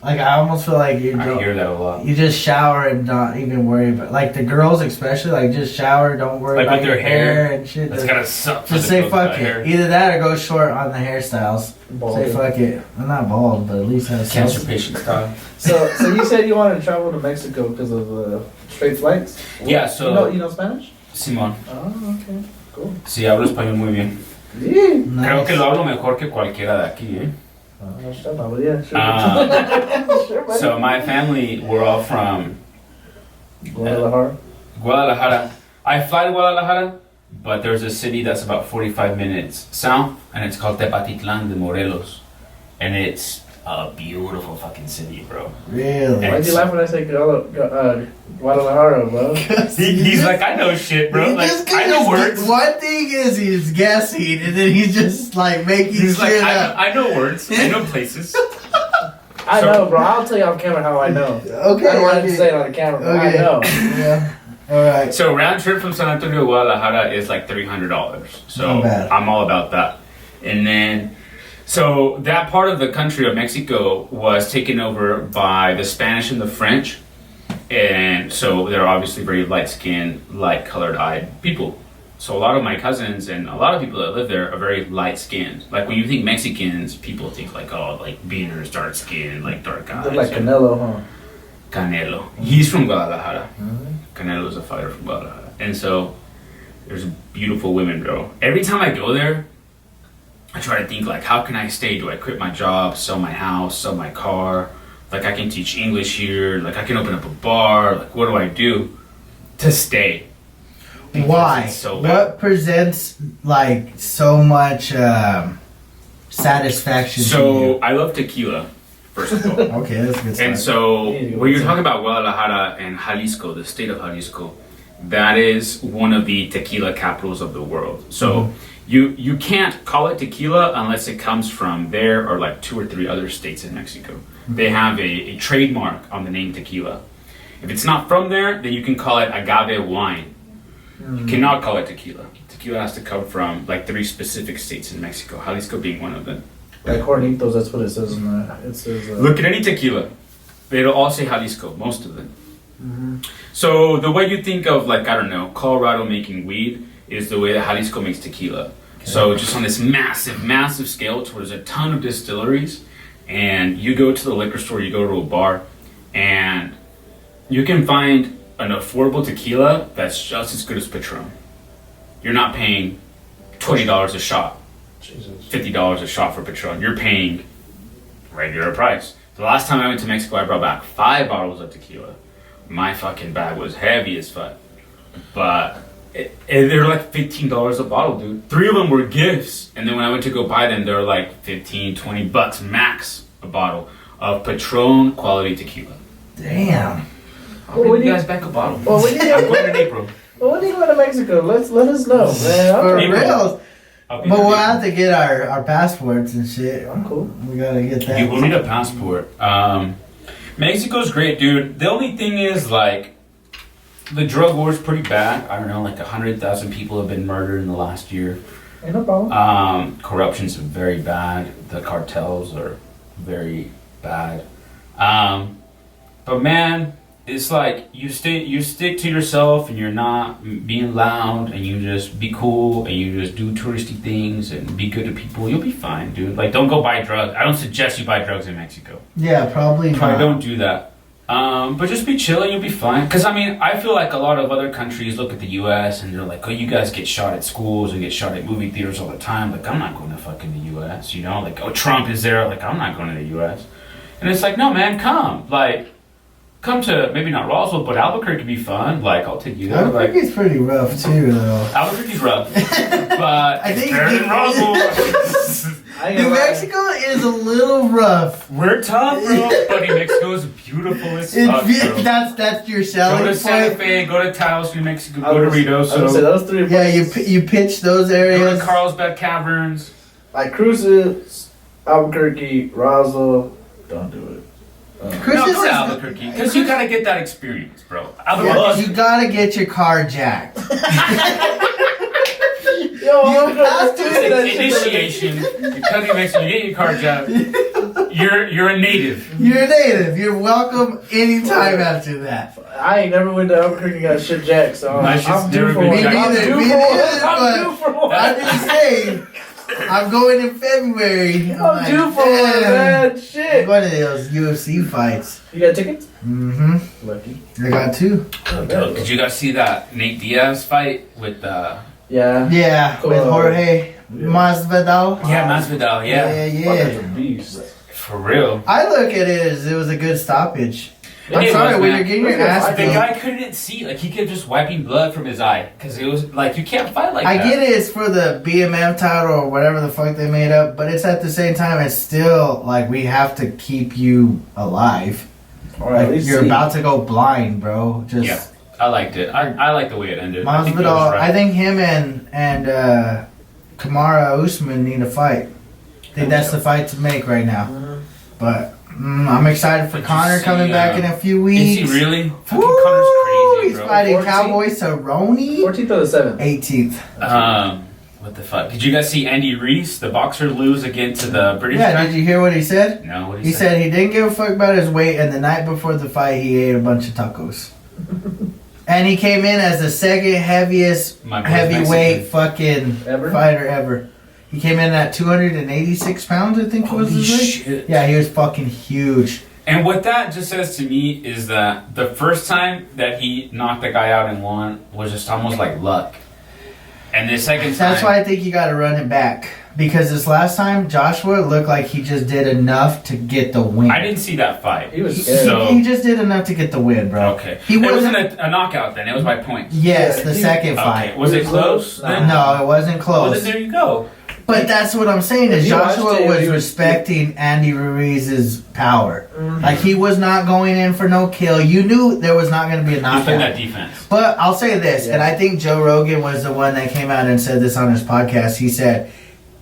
Like I almost feel like I hear that a lot. You just shower and not even worry about, like the girls especially, like just shower, don't worry like about with your their hair and shit. That's gotta suck. Just say fuck it. Either that or go short on the hairstyles. Bald. Say fuck it. I'm not bald, but at least have Cancer patient style. So you said you wanted to travel to Mexico because of straight flights? Yeah, so you know Spanish? Simón. Oh, okay, cool. Sí, hablo español muy bien. Yeah. nice. Creo que lo hablo mejor que cualquiera de aquí, eh. Shut up, yeah, sure. Sure, buddy. So my family, we're all from Guadalajara. Guadalajara. I fly to Guadalajara, but there's a city that's about 45 minutes south, and it's called Tepatitlan de Morelos. And it's a beautiful fucking city, bro. Really? Why'd you laugh when I said Guadalajara, bro? He's like, I know shit, bro. Like, I know words. One thing is he's guessing, and then he's just like making He's like, shit up. I know words. I know places. I know, bro. I'll tell you on camera how I know. Okay. I don't want to say it on the camera, but I know. Yeah. All right. So round trip from San Antonio to Guadalajara is like $300. So Not bad. I'm all about that. And then So that part of the country of Mexico was taken over by the Spanish and the French, and so they're obviously very light-skinned, light-colored-eyed people. So a lot of my cousins and a lot of people that live there are very light-skinned. Like when you think Mexicans, people think like, oh, like beaners, dark skin, like dark eyes. They're like Canelo, huh? Canelo. He's from Guadalajara. Mm-hmm. Canelo is a fighter from Guadalajara. And so there's beautiful women, bro. Every time I go there, I try to think like, how can I stay? Do I quit my job, sell my house, sell my car? Like I can teach English here. Like I can open up a bar. Like what do I do to stay? Because Why? it's so What presents like so much satisfaction to So I love tequila, first of all. you? Okay, that's a good. And start. so Yeah, you when you're go. talking about Guadalajara and Jalisco, the state of Jalisco, that is one of the tequila capitals of the world. So you can't call it tequila unless it comes from there or like 2 or 3 other states in Mexico. They have a trademark on the name tequila. If it's not from there, then you can call it agave wine. You cannot call it tequila. Tequila has to come from like 3 specific states in Mexico, Jalisco being one of them. Like Hornitos, that's what it says in the. It says. Look at any tequila. It'll all say Jalisco, most of them. Mm-hmm. So the way you think of like, I don't know, Colorado making weed is the way that Jalisco makes tequila. So just on this massive, massive scale to where there's a ton of distilleries, and you go to the liquor store, you go to a bar, and you can find an affordable tequila that's just as good as Patron. You're not paying $20 a shot, Jesus. $50 a shot for Patron. You're paying regular price. The last time I went to Mexico, I brought back 5 bottles of tequila. My fucking bag was heavy as fuck. But they're like $15 a bottle, dude. 3 of them were gifts. And then when I went to go buy them, they were like 15, 20 bucks max a bottle of Patron quality tequila. Damn. I'll bring you guys back a bottle. Well, we need I'm to, going in April. well, when you go to Mexico, let us know, man. For April. real. I'll be But there. we'll have to get our passports and shit. I'm cool. We gotta get that. You will need a passport. Mexico's great, dude. The only thing is, like, the drug war is pretty bad. I don't know, like 100,000 people have been murdered in the last year. Ain't no problem. Corruption's very bad. The cartels are very bad. But man, it's like you stick to yourself and you're not being loud and you just be cool and you just do touristy things and be good to people. You'll be fine, dude. Like, don't go buy drugs. I don't suggest you buy drugs in Mexico. Yeah, probably not. Don't do that. But just be chill and you'll be fine. Because, I mean, I feel like a lot of other countries look at the U.S. and they're like, oh, you guys get shot at schools and get shot at movie theaters all the time. Like, I'm not going to fucking the U.S., you know? Like, oh, Trump is there. Like, I'm not going to the U.S. And it's like, no, man, come. Like, come to, maybe not Roswell, but Albuquerque would be fun. Like, I'll take you there. Like, Albuquerque's pretty rough too, though. Albuquerque's rough. But I think it's better than Roswell. I ain't New gonna lie. Mexico is a little rough. We're tough, bro. But New Mexico is beautiful as fuck, bro. That's your Go selling to Santa point. Fe, go to Taos, New Mexico, I go to was- I was gonna say Reynoso, those 3 Yeah, places. you pitch those go to areas. Carlsbad Caverns. Like Cruces, Albuquerque, Roswell. Don't do it. Cruces No, go to is- Albuquerque, because you gotta get that experience, bro. Yeah, Albuquerque. you gotta get your car jacked. Yo, You I'm have to gonna It's do that an shit. initiation. You come to Mexico, you get your car job. You're a native. You're a native. You're welcome anytime after that. I ain't never went to Albuquerque and got shit jacked, so My shit's I'm due never for been one. jacked. I'm Me due neither, for one. but I'm due for one. I'm just saying, I'm going in February. I'm due for one, man. I'm Shit. going to those UFC fights. You got tickets? Mm-hmm. Lucky. I got 2. Did you guys see that Nate Diaz fight with Yeah. Yeah, with Jorge Masvidal. Masvidal? Yeah, Fucker's yeah. a beast. For real. I look at it as it was a good stoppage. I'm It sorry, was, when man. you're getting your Look at ass the The beat. guy couldn't see. Like, he kept just wiping blood from his eye. Because it was, like, you can't fight like I that. get it, it's for the BMM title or whatever the fuck they made up, but it's at the same time, it's still like we have to keep you alive. All right, at Like, least you're see. about to go blind, bro. Just Yeah. I liked it. I like the way it ended. I think it was Masvidal. right. I think him and Kamara Usman need a fight. I think that's the fight to make right now. Mhm. But I'm excited for Did you Connor see, coming back in a few Is weeks. he really? Fucking Woo! Connor's crazy, He's bro. fighting 14th? Cowboy Cerrone. 14th or the 7th? 18th. What the fuck? Did you guys see Andy Reese, the boxer, lose again to the British Yeah, guy? did you hear what he said? No, what did He said he didn't give a fuck about his weight, and the night before the fight, he ate a bunch of tacos. And he came in as the second heaviest heavyweight fucking fighter ever. He came in at 286 pounds, I think was his weight. Shit. Yeah, he was fucking huge. And what that just says to me is that the first time that he knocked the guy out and won was just almost like luck. And the second time... That's why I think you got to run it back. Because this last time, Joshua looked like he just did enough to get the win. I didn't see that fight. He was scared. So, He just did enough to get the win, bro. okay. He It wasn't a knockout then. It was by points. Yes, Yeah, the he- second Okay. fight. Was it close? then? No, it wasn't Well, close. then there you go. But that's what I'm saying is If you watched Joshua it, was he was- respecting Andy Ruiz's power. Mhm. Like he was not going in for no kill. You knew there was not going to be a He's playing knockout. that defense. But I'll say this, Yeah. and I think Joe Rogan was the one that came out and said this on his podcast. He said,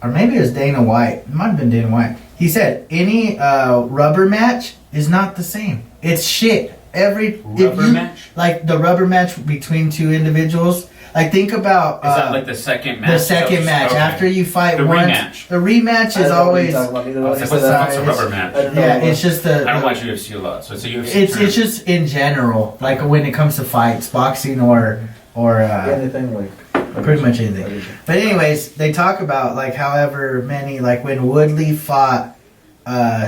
or maybe it was Dana White. It might have been Dana White. He said any rubber match is not the same. It's shit. Rubber match? Like the rubber match between two individuals. Like think about Is that like the second match? the second match Okay. after you fight The once. rematch. The rematch is always. What's the Sorry, rubber match? Yeah, it's just the. I don't watch UFC a lot, so it's a UFC It's term. just in general, like when it comes to fights, boxing or Anything like pretty much anything. But anyways, they talk about like however many, like when Woodley fought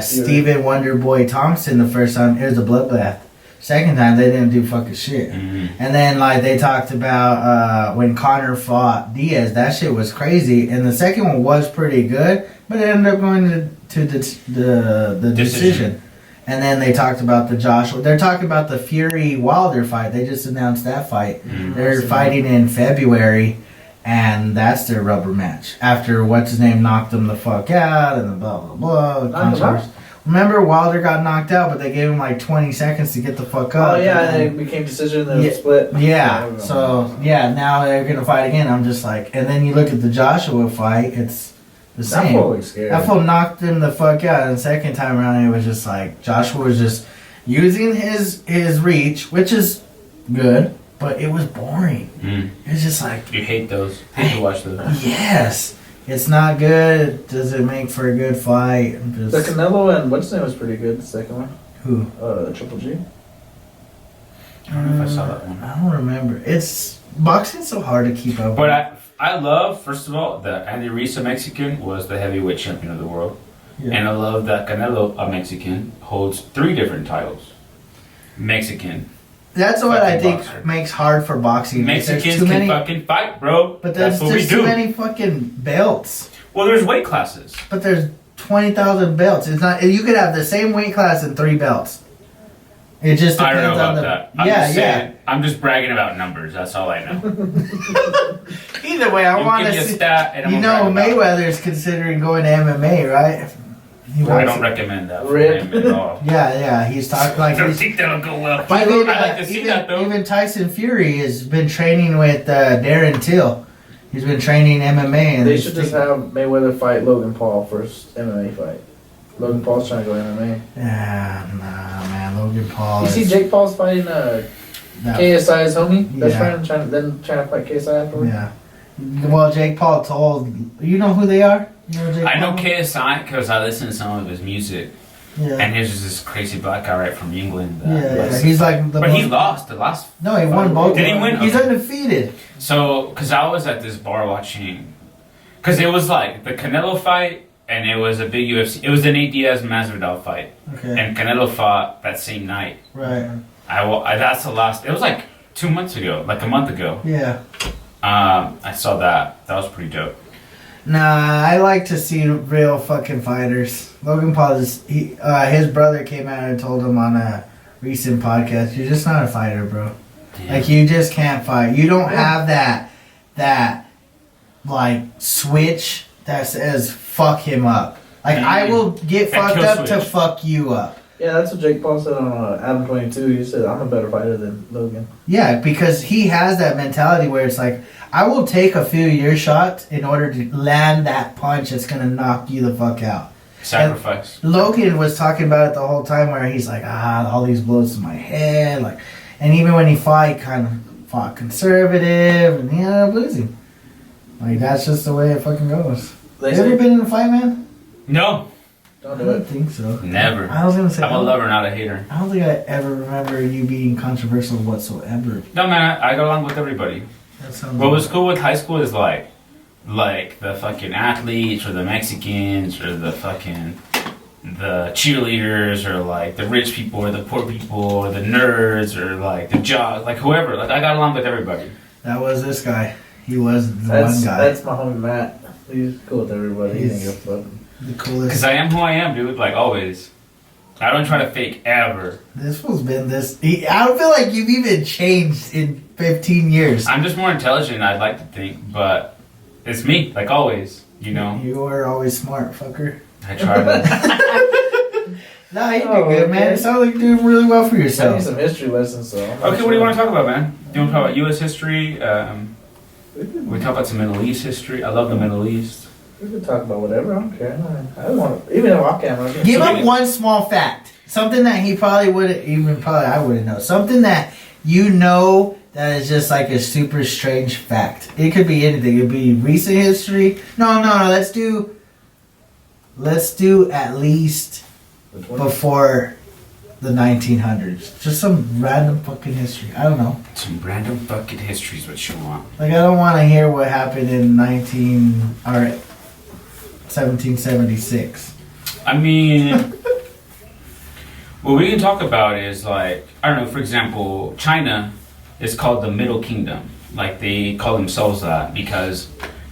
Stephen Wonderboy Thompson the first time, it was a bloodbath. Second time they didn't do fucking shit. Mhm. And then like they talked about when Connor fought Diaz, that shit was crazy. And the second one was pretty good, but it ended up going to the decision. And then they talked about the Joshua. They're talking about the Fury Wilder fight. They just announced that fight. Mhm. They're fighting in February, and that's their rubber match. After what's his name knocked him the fuck out, and the blah blah blah. the Knocked him out? controversy. Remember, Wilder got knocked out, but they gave him like 20 seconds to get the fuck up. Oh yeah, and it became decision and Yeah. it split. Yeah. So yeah, now they're gonna fight again. I'm just like, and then you look at the Joshua fight. It's the That same. fool looks scary. That fool knocked him the fuck out. And the second time around, it was just like Joshua was just using his reach, which is good, but it was boring. Mm. It was just like, You hate those. Hate to watch those. yes, it's not good. Does it make for a good fight? I'm The just, Canelo and what's his name was pretty good. The second one, who? Triple G. I don't know if I saw that one. I don't remember. It's boxing's so hard to keep up. But I love, first of all, that Andy Reese, a Mexican, was the heavyweight champion of the world. Yeah. And I love that Canelo, a Mexican, holds 3 different titles. Mexican. That's what I fucking think boxer. makes hard for boxing. There's Mexicans too can many, fucking fight, bro. but there's That's what we too do. many fucking belts. Well, there's weight classes. But there's 20,000 belts. It's not. You could have the same weight class and 3 belts. It just I depends don't know on about the. that. I'm Yeah, just yeah. saying, I'm just bragging about numbers. That's all I know. Either way, I You want give to me a see. stat and I'm You gonna know, brag about it. Mayweather's considering going to MMA, right? He I wants don't it. recommend that for Rip. him at all. Yeah, he's talking like I don't he's. think that'll go well. But I'd even, like to see that though. even Tyson Fury has been training with Darren Till. He's been training MMA, and They should just have Mayweather fight Logan Paul first MMA fight. Logan Paul's trying to go MMA. Yeah, nah, man, Logan Paul. You see is- Jake Paul's fighting no. KSI's homie, best Yeah. friend, trying to fight KSI afterwards. Yeah. Well, Jake Paul told you know who they are. You know Jake I know Paul? KSI because I listen to some of his music, Yeah. and he's just this crazy black guy right from England. Yeah, he's like the. But he most- lost the last. No, he won both. Did he win? He's Okay. undefeated. So, because I was at this bar watching, because it was like the Canelo fight, and it was a big UFC. It was an 8 Diaz Masvidal fight, Okay. and Canelo fought that same night. Right. That's the last. It was like 2 months ago, like a month ago. Yeah. I saw that. That was pretty dope. Nah, I like to see real fucking fighters. Logan Paul is his brother came out and told him on a recent podcast, "You're just not a fighter, bro. Like you just can't fight. You don't have that like switch that says fuck him up. Like I will get That fucked kill up to switch. fuck you up." Yeah, that's what Jake Paul said on Adam 22. He said, "I'm a better fighter than Logan." Yeah, because he has that mentality where it's like, I will take a few of your shots in order to land that punch that's gonna knock you the fuck out. Sacrifice. Logan was talking about it the whole time where he's like, all these blows to my head, like, and even when he fought, he kind of fought conservative, and he ended up losing. Like, that's just the way it fucking goes. They You say, ever been in a fight, man? No, don't I do don't it. think so. never. I was gonna say, I'm a lover, not a hater. I don't think I ever remember you being controversial whatsoever. No, man, I go along with everybody. That sounds What was cool with high school is like the fucking athletes or the Mexicans or the cheerleaders or like the rich people or the poor people or the nerds or like the jocks, like whoever. Like I got along with everybody. That was this guy. He was the That's one guy. that's my homie Matt. He's cool with everybody. He He's- ain't give a fuck. The coolest. Because I am who I am, dude. Like always. I don't try to fake ever. This fool's been this. I don't feel like you've even changed in 15 years. I'm just more intelligent, I'd like to think, but it's me, like always, you know. You are always smart, fucker. I try to. Nah, you do Oh, good, man. okay. It sounds like you're doing really well for I need yourself. some history lessons, so. Okay, what do you want to talk about, man? Do you want to talk about U.S. history? We talk about some Middle East history. I love the Middle East. We can talk about whatever. I don't care. I don't want to. Even if I can, Give So him we- one small fact. Something that he probably wouldn't, even probably I wouldn't know. Something that you know that is just like a super strange fact. It could be anything. It could be recent history. No. Let's do at least before the 1900s. Just some random fucking history. I don't know. Some random fucking history is what you want. Like, I don't want to hear what happened in 1776. I mean, what we can talk about is like, I don't know, for example, China is called the Middle Kingdom. Like, they call themselves that because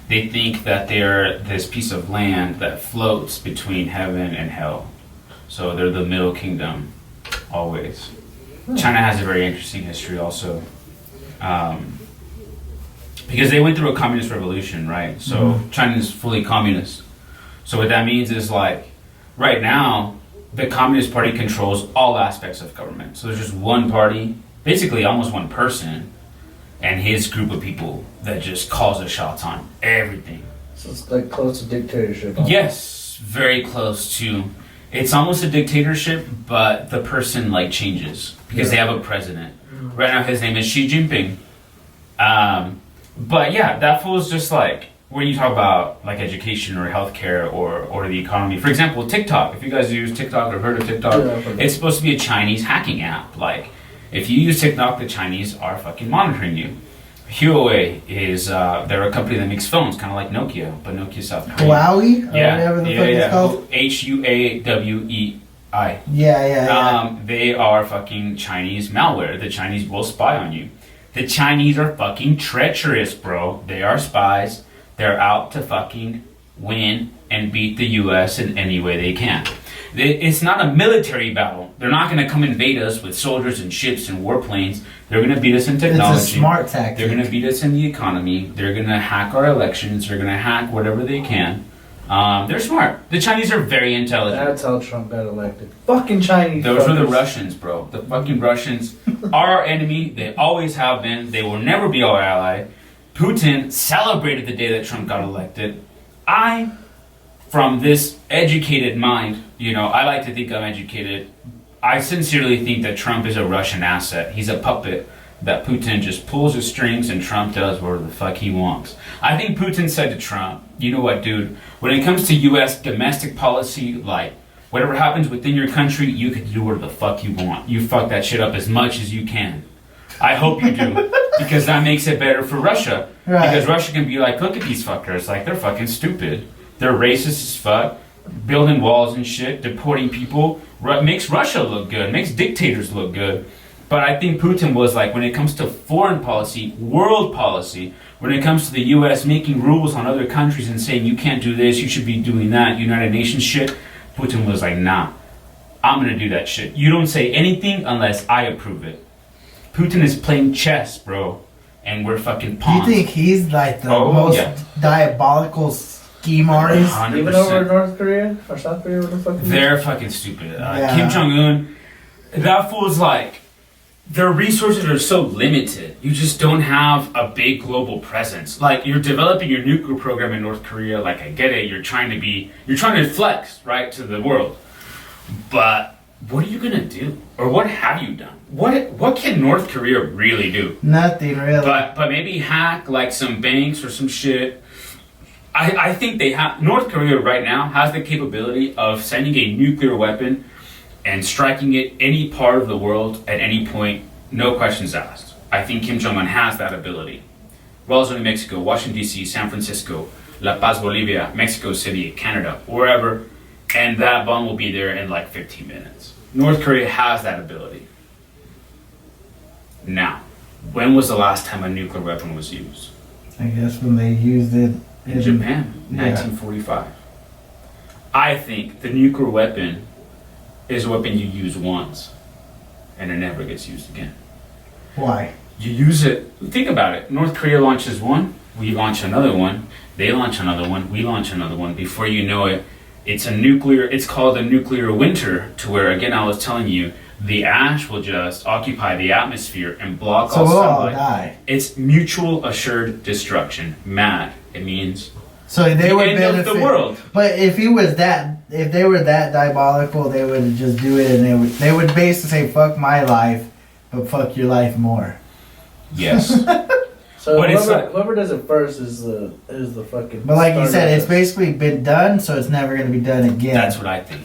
they think that they're this piece of land that floats between heaven and hell. So they're the Middle Kingdom, always. China has a very interesting history also. Because they went through a communist revolution, right? So China is fully communist. So what that means is like, right now, the Communist Party controls all aspects of government. So there's just one party, basically almost one person, and his group of people that just calls the shots on everything. So it's like close to dictatorship. Yes, very close to. It's almost a dictatorship, but the person like changes because they have a president. Right now, his name is Xi Jinping. But yeah, that fool's just like when you talk about like education or healthcare or the economy. For example, TikTok. If you guys use TikTok or heard of TikTok, Yeah, I've heard of it. it's supposed to be a Chinese hacking app. Like if you use TikTok, the Chinese are fucking monitoring you. Huawei is they're a company that makes phones, kind of like Nokia, but Nokia South Korea. Huawei? Or Yeah, whatever the fuck it's called? Huawei. Yeah. They are fucking Chinese malware. The Chinese will spy on you. The Chinese are fucking treacherous, bro. They are spies. They're out to fucking win and beat the U.S. in any way they can. It's not a military battle. They're not going to come invade us with soldiers and ships and warplanes. They're going to beat us in technology. It's a smart tactic. They're going to beat us in the economy. They're going to hack our elections. They're going to hack whatever they can. They're smart. The Chinese are very intelligent. That's how Trump got elected. Fucking Chinese. Those were the fuckers. Russians, bro. The fucking Russians are our enemy. They always have been. They will never be our ally. Putin celebrated the day that Trump got elected. From this educated mind, I like to think I'm educated. I sincerely think that Trump is a Russian asset. He's a puppet that Putin just pulls his strings and Trump does whatever the fuck he wants. I think Putin said to Trump, you know what, dude? When it comes to U.S. domestic policy, like, whatever happens within your country, you can do whatever the fuck you want. You fuck that shit up as much as you can. I hope you do. Because that makes it better for Russia. Right. Because Russia can be like, look at these fuckers. Like, they're fucking stupid. They're racist as fuck. Building walls and shit. Deporting people. Makes Russia look good. Makes dictators look good. But I think Putin was like, when it comes to foreign policy, world policy, when it comes to the U.S. making rules on other countries and saying, you can't do this, you should be doing that, United Nations shit, Putin was like, nah, I'm going to do that shit. You don't say anything unless I approve it. Putin is playing chess, bro, and we're fucking Do pawns. you think he's like the Oh, most yeah. diabolical scheme artist? 100%. Even over North Korea or South Korea, what the fuck? is it? They're fucking stupid. Yeah. Kim Jong-un, that fool's like, their resources are so limited. You just don't have a big global presence. Like, you're developing your nuclear program in North Korea. Like, I get it. You're trying to flex, right, to the world. But what are you gonna do? Or what have you done? What can North Korea really do? Nothing really. But maybe hack like some banks or some shit. I think they have. North Korea right now has the capability of sending a nuclear weapon and striking it any part of the world at any point, no questions asked. I think Kim Jong-un has that ability. Roswell, New Mexico, Washington, D.C., San Francisco, La Paz, Bolivia, Mexico City, Canada, wherever, and that bomb will be there in like 15 minutes. North Korea has that ability. Now, when was the last time a nuclear weapon was used? I guess when they used it In Japan, 1945. I think the nuclear weapon is a weapon you use once, and it never gets used again. Why? You use it, think about it. North Korea launches one, we launch another one, they launch another one, we launch another one. Before you know it, it's called a nuclear winter, to where, again, I was telling you, the ash will just occupy the atmosphere and block all So we'll all sunlight. die. It's mutual assured destruction. MAD. It means So they the would end benefit. of the world. But if they were that diabolical, they would just do it, and they would basically say, "Fuck my life, but fuck your life more." Yes. So But it's whoever does it first is the fucking. But like you starter said, of it's this. basically been done, so it's never going to be done again. That's what I think.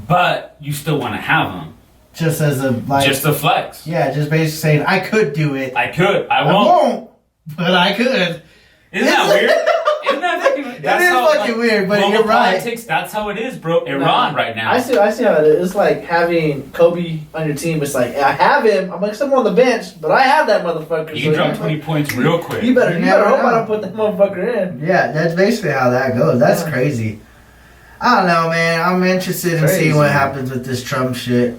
But you still want to have them. Just as a like. Just the flex. Yeah, just basically saying, "I could do it. I could. I I won't. won't, but I could." Isn't that weird? Isn't that fucking weird? It is fucking weird, but global you're right. politics, that's how it is, bro. Iran right now. I see how it is. It's like having Kobe on your team. It's like, I have him. I'm like someone on the bench, but I have that motherfucker. You can drop 20 points real quick. You better never hope I know. don't put that motherfucker in. Yeah, that's basically how that goes. That's Yeah. crazy. I don't know, man. I'm interested in Crazy. seeing what happens with this Trump shit.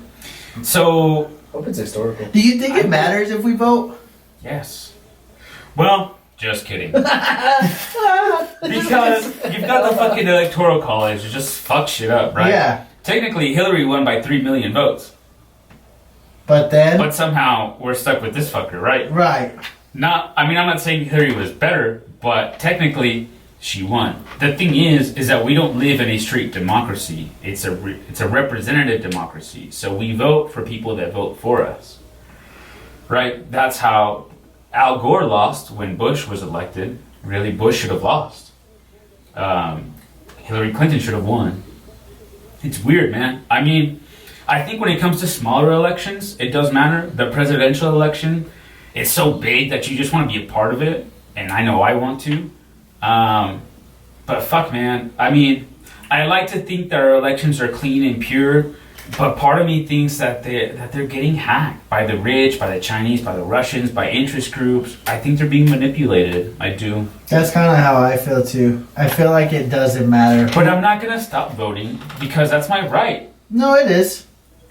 So, Hope it's historical. Do you think it matters if we vote? yes. Well, just kidding. Because you've got the fucking electoral college to just fuck shit up, right? Yeah. Technically, Hillary won by 3 million votes. But then, But somehow, we're stuck with this fucker, right? right. I'm not saying Hillary was better, but technically, she won. The thing is that we don't live in a straight democracy. It's a representative democracy. So we vote for people that vote for us. Right? That's how Al Gore lost when Bush was elected. Really, Bush should have lost. Hillary Clinton should have won. It's weird, man. I mean, I think when it comes to smaller elections, it does matter. The presidential election, it's so big that you just want to be a part of it. And I know I want to. But fuck, man. I mean, I like to think that our elections are clean and pure, but part of me thinks that they're getting hacked by the rich, by the Chinese, by the Russians, by interest groups. I think they're being manipulated. I do. That's kind of how I feel too. I feel like it doesn't matter. But I'm not gonna stop voting because that's my right. No, it is.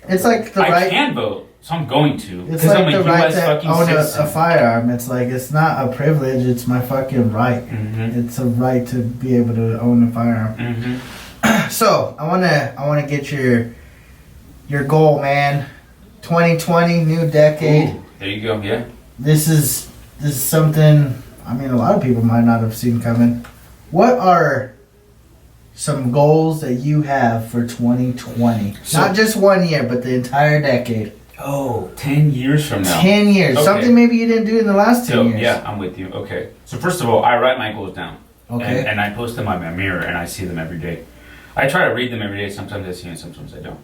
It's like the I right. can vote, so I'm going to It's because like I'm a the right U.S. to fucking own citizen. a firearm. It's like it's not a privilege. It's my fucking right. Mm-hmm. It's a right to be able to own a firearm. Mm-hmm. So I wanna get your goal, man. 2020, new decade. Ooh, there you go. Yeah. This is something. I mean, a lot of people might not have seen coming. What are some goals that you have for 2020? So- Not just 1 year, but the entire decade. Oh, 10 years from now. 10 years. Okay. Something maybe you didn't do in the last 10 So, years. yeah, I'm with you. Okay. So first of all, I write my goals down. Okay. And I post them on my mirror and I see them every day. I try to read them every day. Sometimes I see them, sometimes I don't.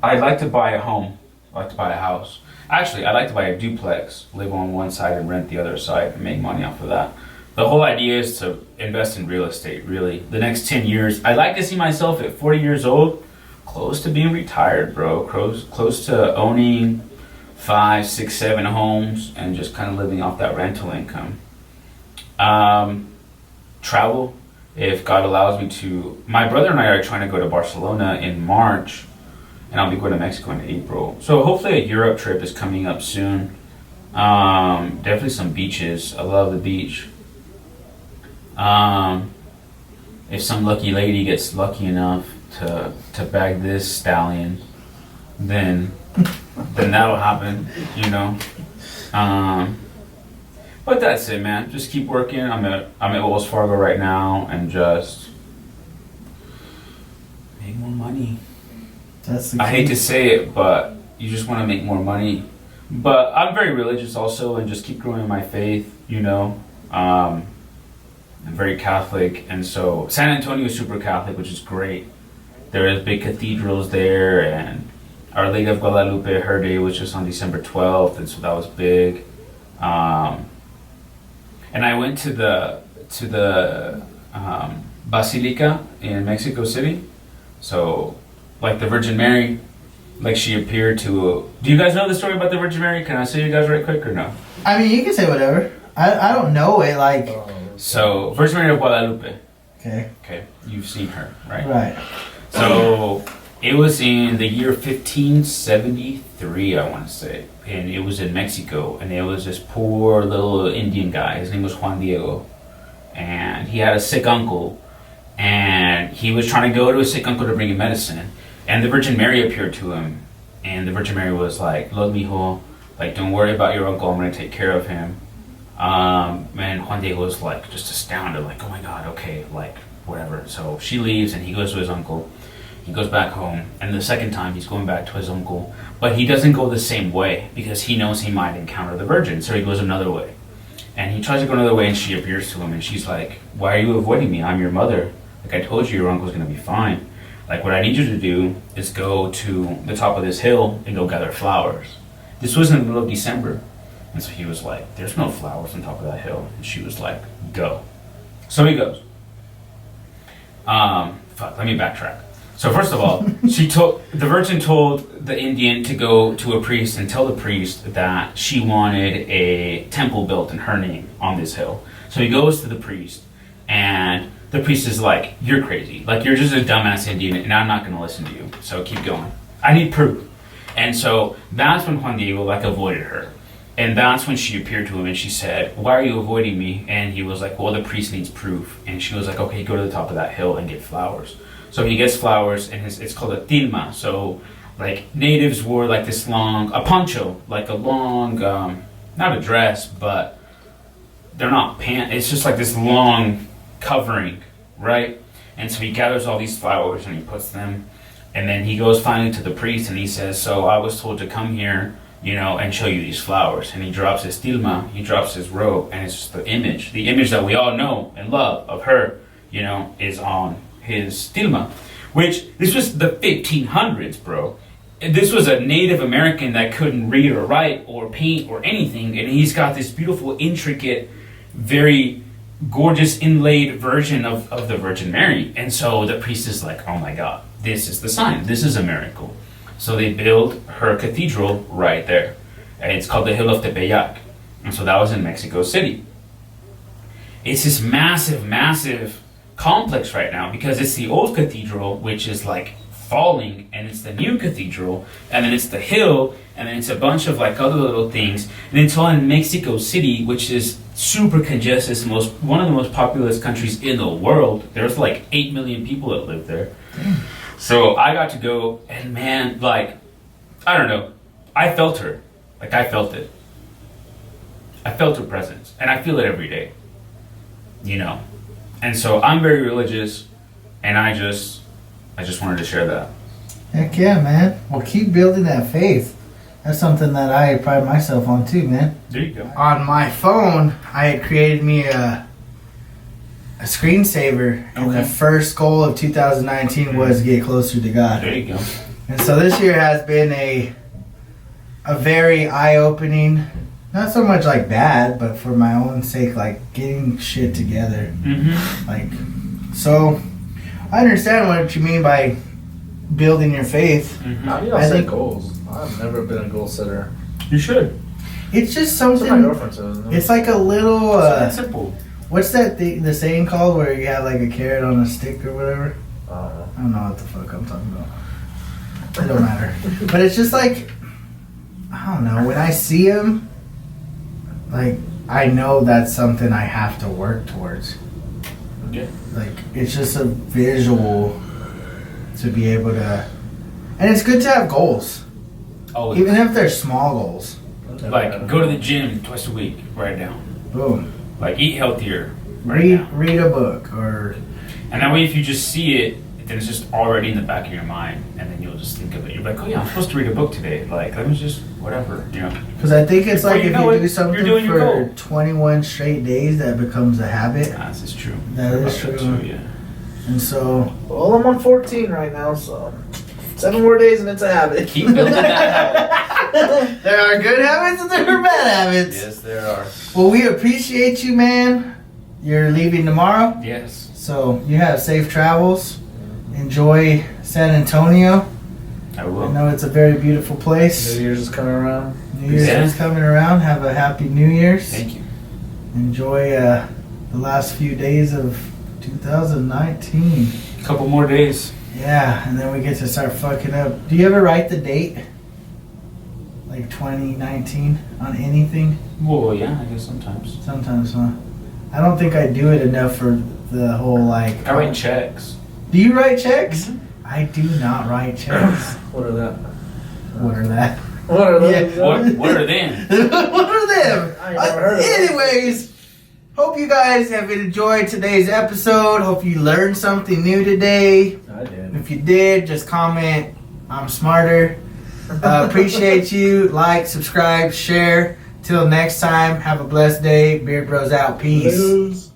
I'd like to buy a home. I'd like to buy a house. Actually, I'd like to buy a duplex, live on one side and rent the other side and make money off of that. The whole idea is to invest in real estate, really. The next 10 years, I'd like to see myself at 40 years old, close to being retired, bro. Close to owning 5, 6, 7 homes and just kind of living off that rental income. Travel, if God allows me to. My brother and I are trying to go to Barcelona in March, and I'll be going to Mexico in April. So hopefully a Europe trip is coming up soon. Definitely some beaches. I love the beach. If some lucky lady gets lucky enough to bag this stallion, then that'll happen, you know. But that's it, man. Just keep working. I'm at Wells Fargo right now, and just make more money. That's the I hate to say it, but you just want to make more money. But I'm very religious also, and just keep growing my faith, you know. and very Catholic. And so San Antonio is super Catholic, which is great. There is big cathedrals there, and Our Lady of Guadalupe, her day was just on December 12th, and so that was big. And I went to the Basilica in Mexico City. So, like the Virgin Mary, like she appeared to. Do you guys know the story about the Virgin Mary? Can I say you guys right quick or no? I mean, you can say whatever. I don't know it, like... So, Virgin Mary of Guadalupe. Okay. Okay, you've seen her, right? Right. So, it was in the year 1573, I want to say. And it was in Mexico. And it was this poor little Indian guy. His name was Juan Diego. And he had a sick uncle. And he was trying to go to his sick uncle to bring him medicine. And the Virgin Mary appeared to him. And the Virgin Mary was like, "Look, mijo, like, don't worry about your uncle. I'm going to take care of him." And Juan Diego was like just astounded, like, "Oh my God, okay, like whatever." So she leaves and he goes to his uncle. He goes back home, and the second time he's going back to his uncle, but he doesn't go the same way because he knows he might encounter the Virgin. So he goes another way, and he tries to go another way, and she appears to him, and she's like, "Why are you avoiding me? I'm your mother. Like I told you, your uncle's gonna be fine. Like what I need you to do is go to the top of this hill and go gather flowers." This was in the middle of December. And so he was like, "There's no flowers on top of that hill." And she was like, "Go." So he goes. Let me backtrack. So first of all, the Virgin told the Indian to go to a priest and tell the priest that she wanted a temple built in her name on this hill. So he goes to the priest, and the priest is like, "You're crazy. Like, you're just a dumbass Indian, and I'm not going to listen to you. So keep going. I need proof." And so that's when Juan Diego, like, avoided her. And that's when she appeared to him, and she said, "Why are you avoiding me?" And he was like, "Well, the priest needs proof." And she was like, "Okay, go to the top of that hill and get flowers." So he gets flowers, and it's called a tilma. So, like, natives wore, like, this long, a poncho, like a long, not a dress, but they're not pants. It's just like this long covering, right? And so he gathers all these flowers, and he puts them, and then he goes finally to the priest, and he says, "So I was told to come here, you know, and show you these flowers." And he drops his tilma, he drops his robe, and it's just the image that we all know and love of her, you know, is on his tilma. Which, this was the 1500s, bro. This was a Native American that couldn't read or write or paint or anything, and he's got this beautiful, intricate, very gorgeous inlaid version of the Virgin Mary. And so the priest is like, "Oh my God, this is the sign. This is a miracle." So they build her cathedral right there. And it's called the Hill of Tepeyac. And so that was in Mexico City. It's this massive, massive complex right now because it's the old cathedral, which is like falling, and it's the new cathedral, and then it's the hill, and then it's a bunch of like other little things. And it's all in Mexico City, which is super congested. It's one of the most populous countries in the world. There's like 8 million people that live there. So I got to go, and man, like, I don't know, I felt her. Like, I felt it. I felt her presence, and I feel it every day, you know. And so I'm very religious, and I just wanted to share that. Heck yeah, man. Well, keep building that faith. That's something that I pride myself on too, man. There you go. On my phone, I had created me a screensaver, and the first goal of 2019 was get closer to God. There you go. And so this year has been a very eye-opening, not so much like bad, but for my own sake, like getting shit together. Mm-hmm. Like, so I understand what you mean by building your faith. Mm-hmm. How do y'all set goals? I've never been a goal setter. You should. It's just That's what my something. girlfriend says. Isn't it? It's like a little. It's simple. What's that thing? The saying called where you have like a carrot on a stick or whatever. I don't know what the fuck I'm talking about. It don't matter. But it's just like, I don't know. When I see him, like, I know that's something I have to work towards. Yeah. Like, it's just a visual to be able to, and it's good to have goals, Always. even if they're small goals. Like, go to the gym twice a week. Write it down. Boom. Like, eat healthier. Write it down. Read a book, or. And that way, if you just see it, then it's just already in the back of your mind, and then you'll just think of it. You're like, "Oh yeah, I'm supposed to read a book today. Like, let me just whatever, you know. Because I think it's Before like you if know you it, do something you're doing your for goal. 21 straight days, that becomes a habit. This is true. That is About true. too, yeah. And so, Well, I'm on 14 right now, so 7 more days and it's a habit. Keep building that habit. there are good habits and there are bad habits. Yes, there are. Well, we appreciate you, man. You're leaving tomorrow, Yes. so you have safe travels. Enjoy San Antonio. I I will. know it's a very beautiful place. New Year's is coming around. New Year's Yeah. is coming around. Have a happy New Year's. Thank you. Enjoy the last few days of 2019. A couple more days. Yeah, and then we get to start fucking up. Do you ever write the date? Like 2019 on anything? Well, yeah, I guess sometimes. Sometimes, huh? I don't think I do it enough for the whole like. I write checks. Do you write checks? Mhm. I do not write checks. What are that? What are that? What are those? Yeah. What are them? What are them? I ain't never heard of them. Anyways, hope you guys have enjoyed today's episode. Hope you learned something new today. I did. If you did, just comment. I'm smarter. Appreciate you. Like, subscribe, share. Till next time, have a blessed day. Beard Bros out. Peace. News.